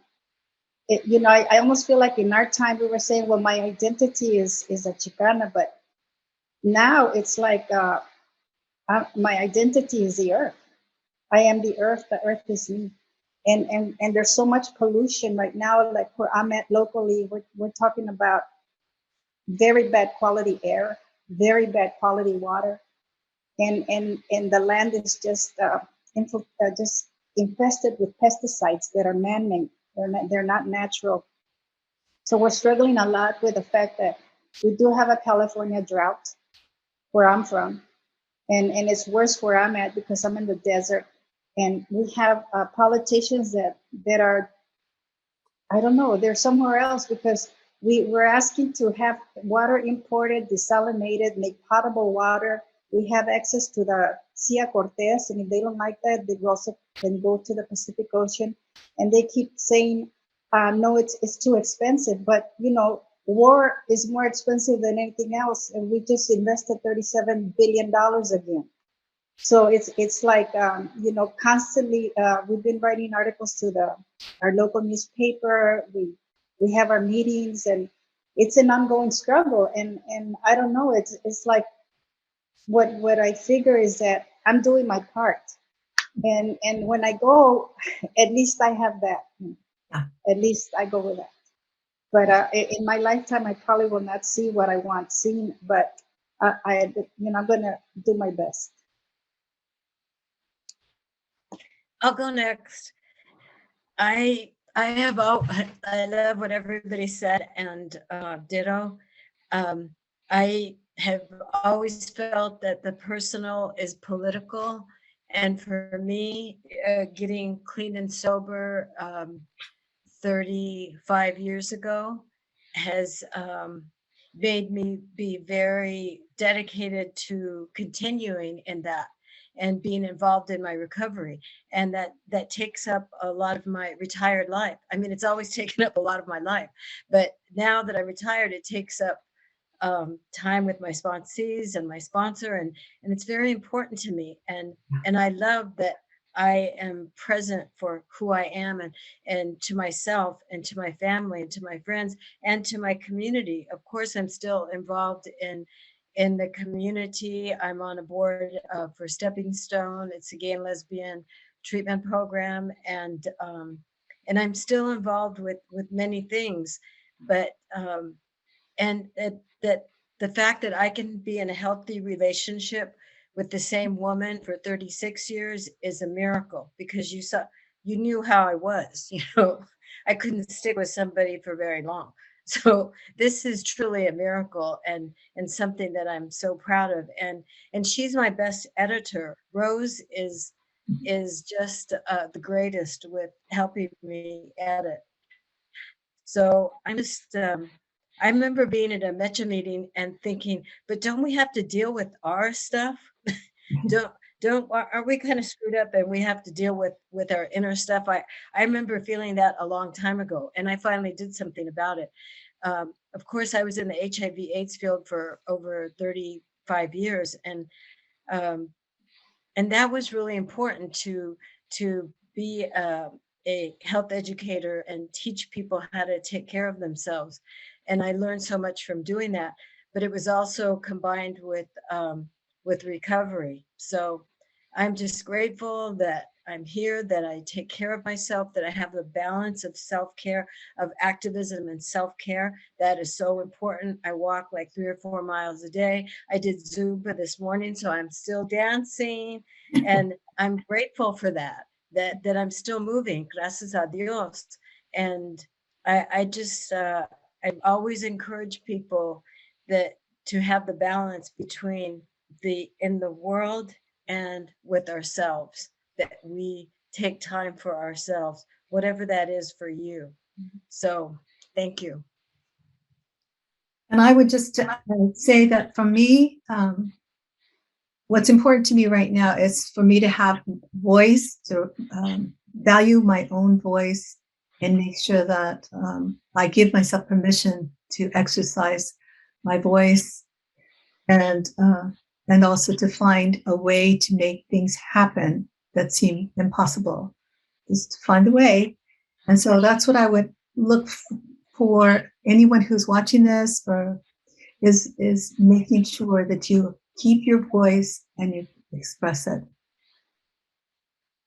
almost feel like in our time we were saying, well, my identity is a Chicana, but now it's like my identity is the earth. I am the earth is me. And there's so much pollution right now, like where I'm at locally, we're talking about very bad quality air, very bad quality water. And the land is just infested with pesticides that are man-made. They're not natural. So we're struggling a lot with the fact that we do have a California drought where I'm from. And it's worse where I'm at because I'm in the desert. And we have politicians that are, I don't know, they're somewhere else, because we're asking to have water imported, desalinated, make potable water. We have access to the Sea Cortez, and if they don't like that, they also can go to the Pacific Ocean. And they keep saying, no, it's too expensive. But, war is more expensive than anything else. And we just invested $37 billion again. So it's like, constantly, we've been writing articles to our local newspaper. We have our meetings, and it's an ongoing struggle. And I don't know, it's like, what I figure is that I'm doing my part. And when I go, at least I have that. At least I go with that. But in my lifetime, I probably will not see what I want seen, but I'm gonna do my best. I'll go next. I love what everybody said, and ditto. I have always felt that the personal is political, and for me, getting clean and sober 35 years ago has made me be very dedicated to continuing in that and being involved in my recovery. And that takes up a lot of my retired life. I mean, it's always taken up a lot of my life, but now that I'm retired, it takes up time with my sponsees and my sponsor, and it's very important to me. And I love that I am present for who I am, and to myself and to my family and to my friends and to my community. Of course, I'm still involved in the community. I'm on a board for Stepping Stone. It's a gay and lesbian treatment program, and I'm still involved with many things. But and that the fact that I can be in a healthy relationship with the same woman for 36 years is a miracle, because you knew how I was. I couldn't stick with somebody for very long. So this is truly a miracle, and something that I'm so proud of. And she's my best editor. Rose is just the greatest with helping me edit. So I'm just I remember being at a Metro meeting and thinking, but don't we have to deal with our stuff? Are we kind of screwed up and we have to deal with our inner stuff? I remember feeling that a long time ago, and I finally did something about it. Of course, I was in the HIV/AIDS field for over 35 years, and that was really important to be a health educator and teach people how to take care of themselves. And I learned so much from doing that, but it was also combined with recovery. So I'm just grateful that I'm here, that I take care of myself, that I have the balance of self-care, of activism and self-care. That is so important. I walk like 3 or 4 miles a day. I did Zumba this morning, so I'm still dancing. And I'm grateful for that I'm still moving, gracias a Dios. And I always encourage people that to have the balance between in the world and with ourselves, that we take time for ourselves, whatever that is for you. So thank you. And I would just say that for me, what's important to me right now is for me to have voice, to value my own voice, and make sure that I give myself permission to exercise my voice, and also to find a way to make things happen that seem impossible, just to find a way. And so that's what I would look for anyone who's watching this, or is making sure that you keep your voice and you express it.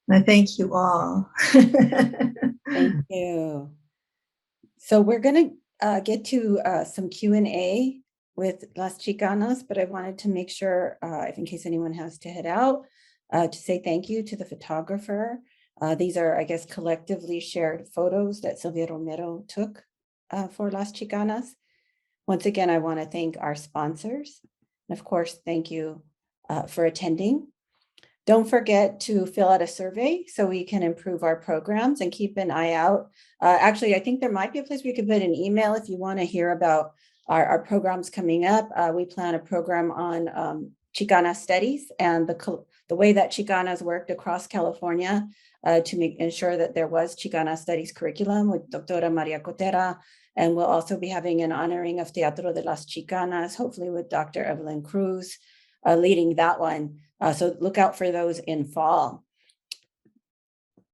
And I thank you all. Thank you. So we're going to get to some Q&A with Las Chicanas, but I wanted to make sure, if in case anyone has to head out, to say thank you to the photographer. These are, I guess, collectively shared photos that Sylvia Romero took for Las Chicanas. Once again, I want to thank our sponsors. And of course, thank you for attending. Don't forget to fill out a survey so we can improve our programs, and keep an eye out. Actually, I think there might be a place where you could put an email if you want to hear about our programs coming up. We plan a program on Chicana studies and the way that Chicanas worked across California to ensure that there was Chicana studies curriculum with Doctora Maria Cotera. And we'll also be having an honoring of Teatro de Las Chicanas, hopefully with Dr. Evelyn Cruz leading that one. So look out for those in fall.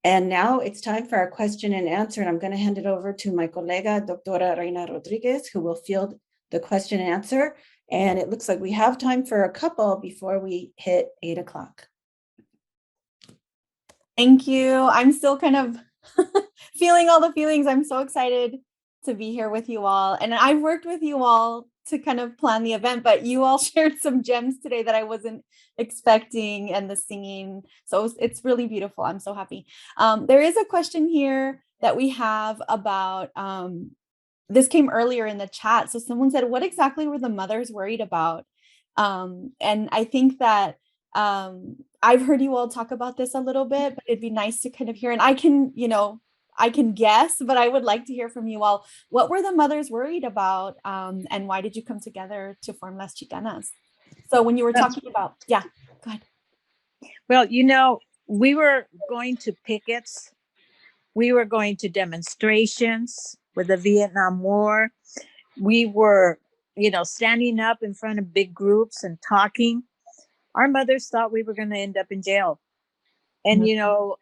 And now it's time for our question and answer. And I'm going to hand it over to my colega, Doctora Reina Rodriguez, who will field the question and answer. And it looks like we have time for a couple before we hit 8 o'clock. Thank you. I'm still kind of feeling all the feelings. I'm so excited to be here with you all. And I've worked with you all to kind of plan the event, but you all shared some gems today that I wasn't expecting, and the singing. So it's really beautiful. I'm so happy. There is a question here that we have about, this came earlier in the chat. So someone said, what exactly were the mothers worried about? And I think that I've heard you all talk about this a little bit, but it'd be nice to kind of hear, and I can guess, but I would like to hear from you all. What were the mothers worried about, and why did you come together to form Las Chicanas? So when you were talking about, yeah, go ahead. Well, we were going to pickets. We were going to demonstrations with the Vietnam War. We were, standing up in front of big groups and talking. Our mothers thought we were going to end up in jail. And,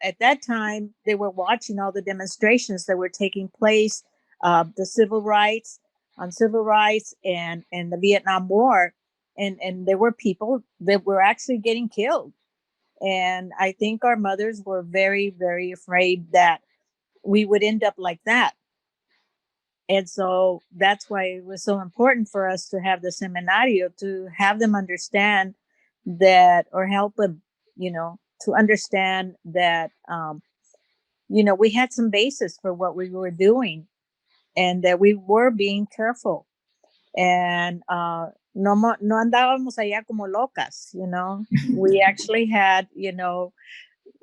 at that time, they were watching all the demonstrations that were taking place, the civil rights and the Vietnam War. And there were people that were actually getting killed. And I think our mothers were very, very afraid that we would end up like that. And so that's why it was so important for us to have the seminario, to have them understand that, or help them, to understand that, we had some basis for what we were doing, and that we were being careful. And no andábamos allá como locas, we actually had,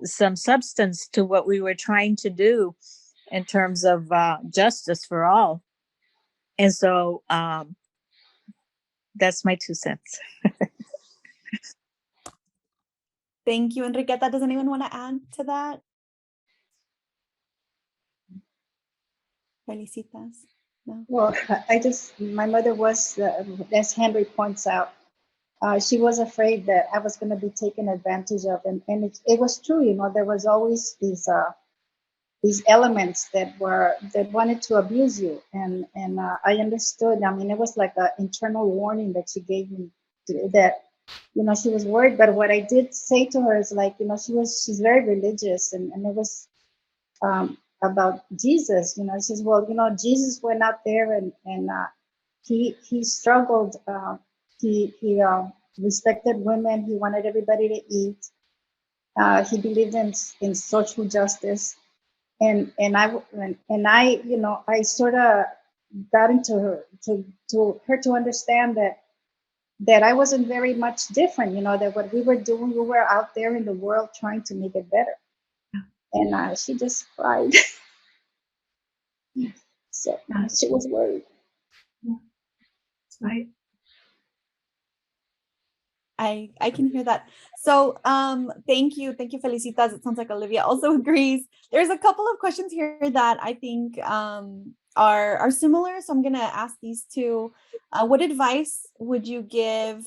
some substance to what we were trying to do in terms of justice for all. And so that's my 2 cents. Thank you, Enriqueta. Does anyone want to add to that? Felicitas? No. Well, my mother was, as Henry points out, she was afraid that I was going to be taken advantage of. And it was true, there was always these elements that wanted to abuse you. And I understood. I mean, it was like an internal warning that she gave me, that she was worried. But what I did say to her is like, she's very religious, and it was about Jesus. She says, well, Jesus went out there and he struggled. He respected women. He wanted everybody to eat. He believed in social justice, and I I sort of got into her to understand that I wasn't very much different. That what we were doing, we were out there in the world trying to make it better. And she just cried. So she was worried. That's right. I can hear that. So thank you, Felicitas. It sounds like Olivia also agrees. There's a couple of questions here that I think are similar, so I'm gonna ask these two. What advice would you give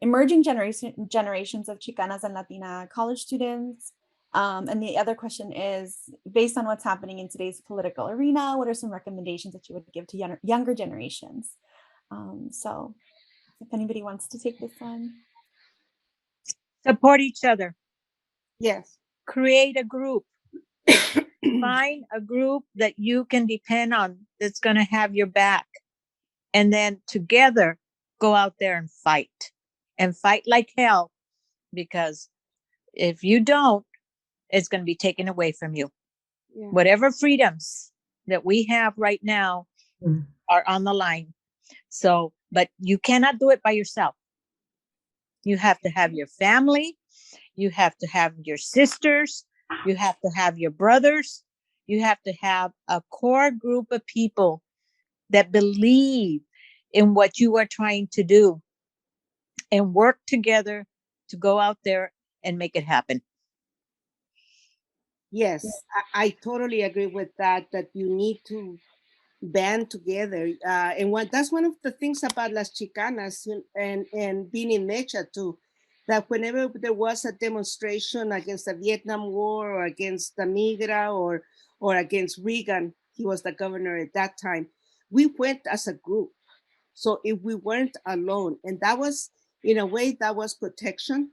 emerging generations of Chicanas and Latina college students? And the other question is, based on what's happening in today's political arena, what are some recommendations that you would give to younger generations? So if anybody wants to take this one. Support each other. Yes. Create a group. Find a group that you can depend on that's going to have your back. And then together go out there and fight like hell, because if you don't, it's going to be taken away from you. Yeah. Whatever freedoms that we have right now are on the line. So, but you cannot do it by yourself. You have to have your family. You have to have your sisters. You have to have your brothers. You have to have a core group of people that believe in what you are trying to do and work together to go out there and make it happen. Yes, I totally agree with that you need to band together. And that's one of the things about Las Chicanas and being in Mecha too, that whenever there was a demonstration against the Vietnam War or against the Migra or against Reagan, he was the governor at that time, we went as a group. So if we weren't alone, and that was, in a way, that was protection.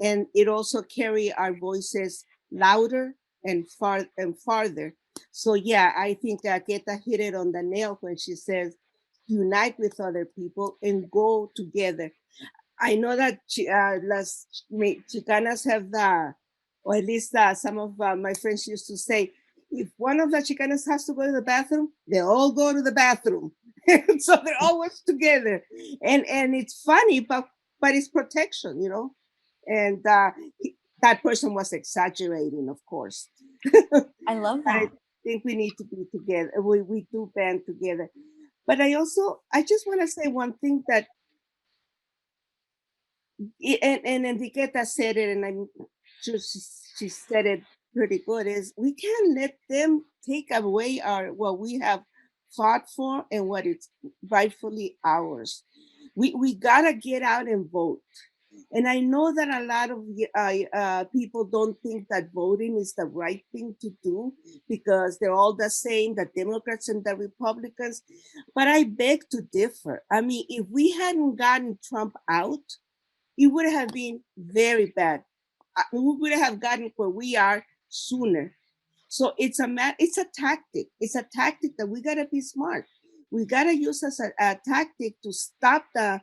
And it also carried our voices louder and farther. So yeah, I think Keta hit it on the nail when she says, unite with other people and go together. I know that Las Chicanas have or at least some of my friends used to say, if one of the Chicanas has to go to the bathroom, they all go to the bathroom. So they're always together. And it's funny, but it's protection, And that person was exaggerating, of course. I love that. I think we need to be together. We do band together. But I just want to say one thing that, and Enriqueta said it, and I'm sure she said it pretty good, is we can't let them take away what we have fought for and what is rightfully ours. We gotta get out and vote. And I know that a lot of people don't think that voting is the right thing to do because they're all the same, the Democrats and the Republicans. But I beg to differ. I mean, if we hadn't gotten Trump out, it would have been very bad. We would have gotten where we are sooner. So it's a tactic. It's a tactic that we gotta be smart. We gotta use as a tactic to stop the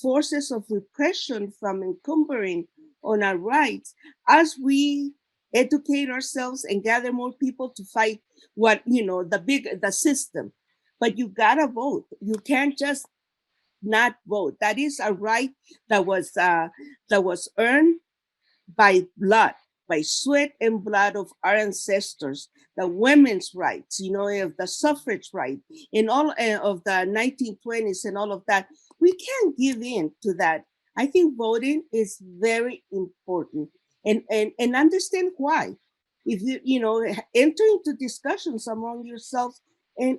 forces of repression from encumbering on our rights as we educate ourselves and gather more people to fight the system. But you gotta vote. You can't just not vote. That is a right that was earned by blood, by sweat and blood of our ancestors. The women's rights, of the suffrage right, in all of the 1920s and all of that. We can't give in to that. I think voting is very important, and understand why. If you enter into discussions among yourselves and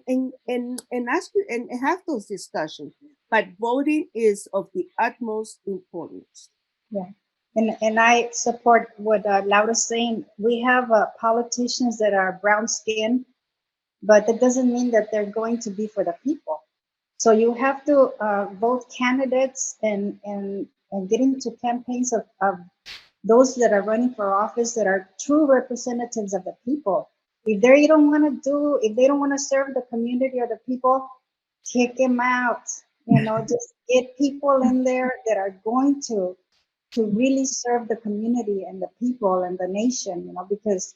ask you and have those discussions. But voting is of the utmost importance. Yeah. And I support what Laura's saying. We have politicians that are brown skinned, but that doesn't mean that they're going to be for the people. So you have to vote candidates and and get into campaigns of those that are running for office that are true representatives of the people. If they don't want to serve the community or the people, kick them out. Just get people in there that are going to really serve the community and the people and the nation. Because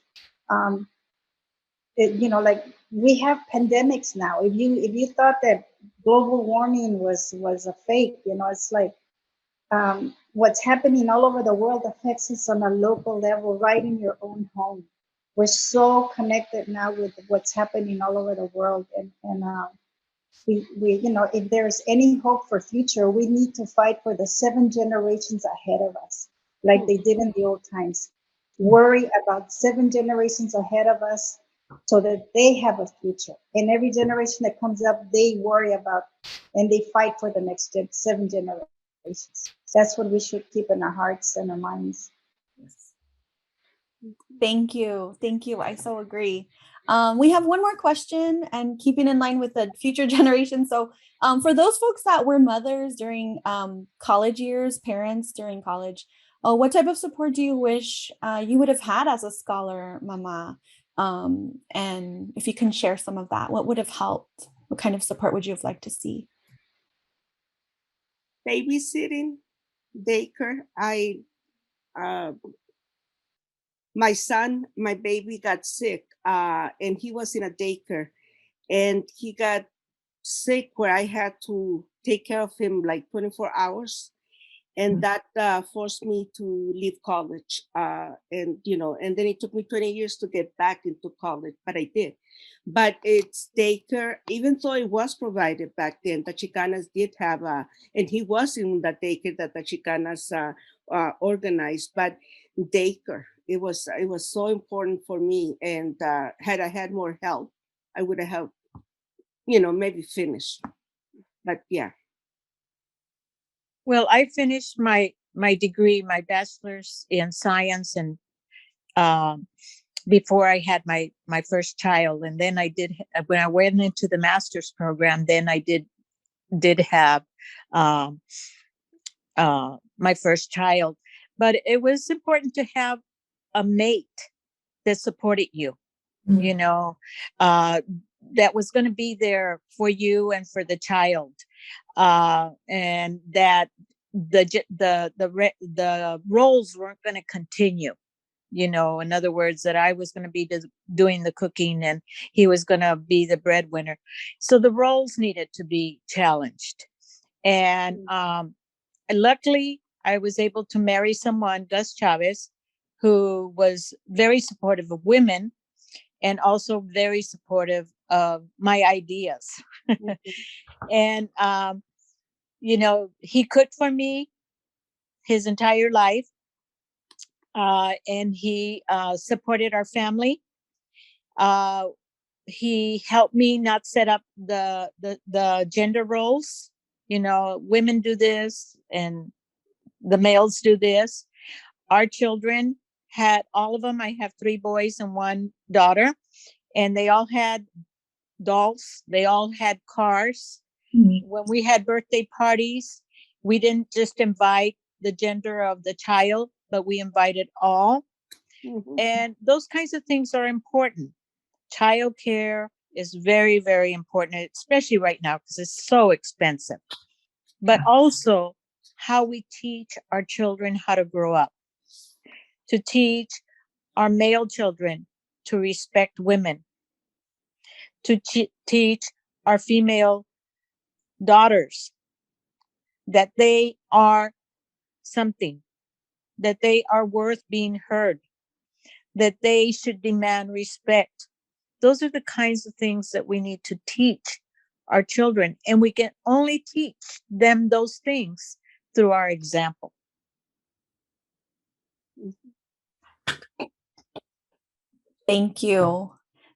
like we have pandemics now. If you thought that global warming was a fake, it's like what's happening all over the world affects us on a local level, right in your own home. We're so connected now with what's happening all over the world, and we if there's any hope for future, we need to fight for the 7 generations ahead of us, like they did in the old times. Worry about 7 generations ahead of us so that they have a future. And every generation that comes up, they worry about and they fight for the next 7 generations. That's what we should keep in our hearts and our minds. Thank you. Thank you. I so agree. We have one more question, and keeping in line with the future generation. So for those folks that were mothers during college years, parents during college, what type of support do you wish you would have had as a scholar, Mama? And if you can share some of that, what would have helped? What kind of support would you have liked to see? Babysitting, daycare. My baby got sick, and he was in a daycare, and he got sick where I had to take care of him like 24 hours. And that forced me to leave college. And then it took me 20 years to get back into college, but I did. But it's daycare, even though it was provided back then, the Chicanas did have and he was in the daycare that the Chicanas organized, but daycare, it was so important for me. And had I had more help, I would have, maybe finished. But yeah. Well, I finished my degree, my bachelor's in science, and before I had my first child, and then I did, when I went into the master's program, then I did have my first child. But it was important to have a mate that supported you, that was going to be there for you and for the child. And that the roles weren't going to continue, in other words, that I was going to be doing the cooking and he was going to be the breadwinner. So the roles needed to be challenged. And luckily I was able to marry someone, Gus Chavez, who was very supportive of women and also very supportive of my ideas. And he cooked for me his entire life, and he supported our family. He helped me not set up the gender roles. Women do this and the males do this. Our children had, all of them, I have 3 boys and 1 daughter, and they all had dolls. They all had cars. Mm-hmm. When we had birthday parties, we didn't just invite the gender of the child, but we invited all. Mm-hmm. And those kinds of things are important. Childcare is very, very important, especially right now because it's so expensive. But also how we teach our children how to grow up, to teach our male children to respect women, to teach our female daughters that they are something, that they are worth being heard, that they should demand respect. Those are the kinds of things that we need to teach our children. And we can only teach them those things through our example. Thank you.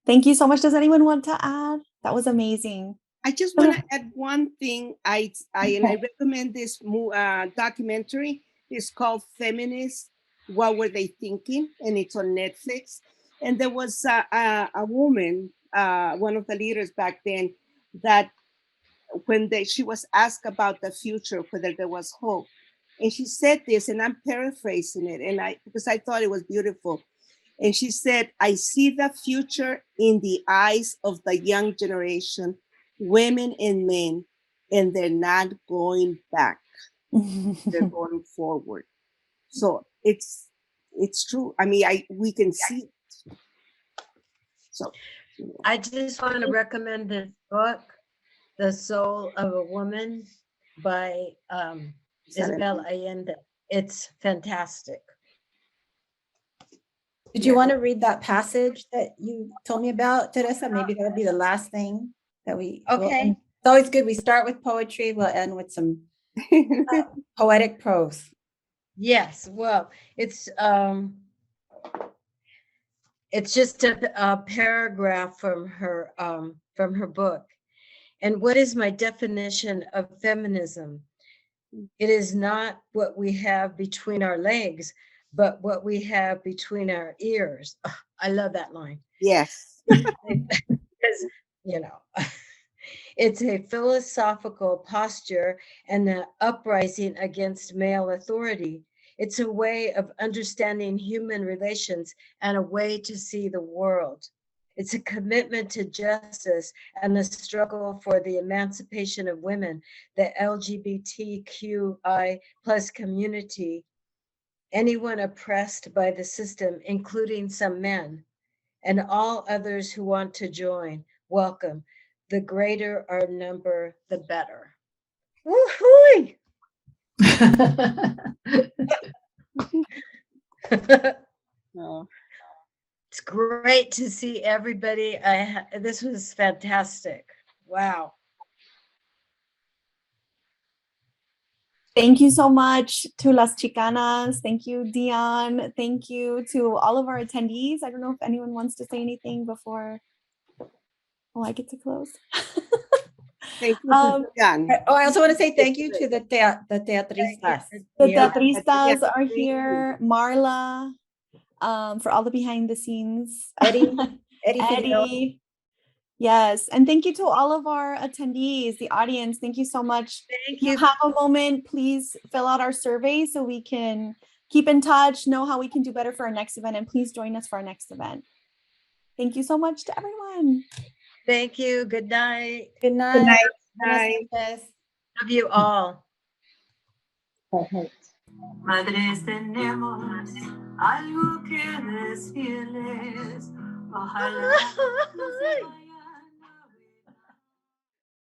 Thank you so much. Does anyone want to add? That was amazing. I just want to add one thing. I recommend this documentary. It's called Feminists, What Were They Thinking? And it's on Netflix. And there was a woman, one of the leaders back then, that when she was asked about the future, whether there was hope, And she said this, and I'm paraphrasing it, because I thought it was beautiful. And she said, I see the future in the eyes of the young generation, women and men, and they're not going back. They're going forward. So it's true. I mean, we can see it. So I just want to recommend this book, The Soul of a Woman by Isabel Allende. It's fantastic. Did you want to read that passage that you told me about, Teresa? Maybe that'll be the last thing that we. Okay. It's always good. We start with poetry. We'll end with some poetic prose. Yes. Well, it's just a paragraph from her book. And what is my definition of feminism? It is not what we have between our legs, but what we have between our ears. Oh, I love that line. Yes. Because, it's a philosophical posture and an uprising against male authority. It's a way of understanding human relations and a way to see the world. It's a commitment to justice and the struggle for the emancipation of women, the LGBTQI plus community, anyone oppressed by the system, including some men, and all others who want to join. Welcome. The greater our number, the better. Woo-hoo! Oh. It's great to see everybody. This was fantastic. Wow. Thank you so much to Las Chicanas. Thank you, Dion. Thank you to all of our attendees. I don't know if anyone wants to say anything before I get to close. Thank you, Dion. I also want to say thank you to the teatristas. The teatristas are here. Marla, for all the behind the scenes. Eddie. Yes. And thank you to all of our attendees, the audience. Thank you so much. Thank you. Have a moment, please fill out our survey so we can keep in touch, know how we can do better for our next event, and please join us for our next event. Thank you so much to everyone. Thank you. Good night. Good night. Good night. Love you all. Madres, tenemos algo que decirles. Ojalá no se vaya.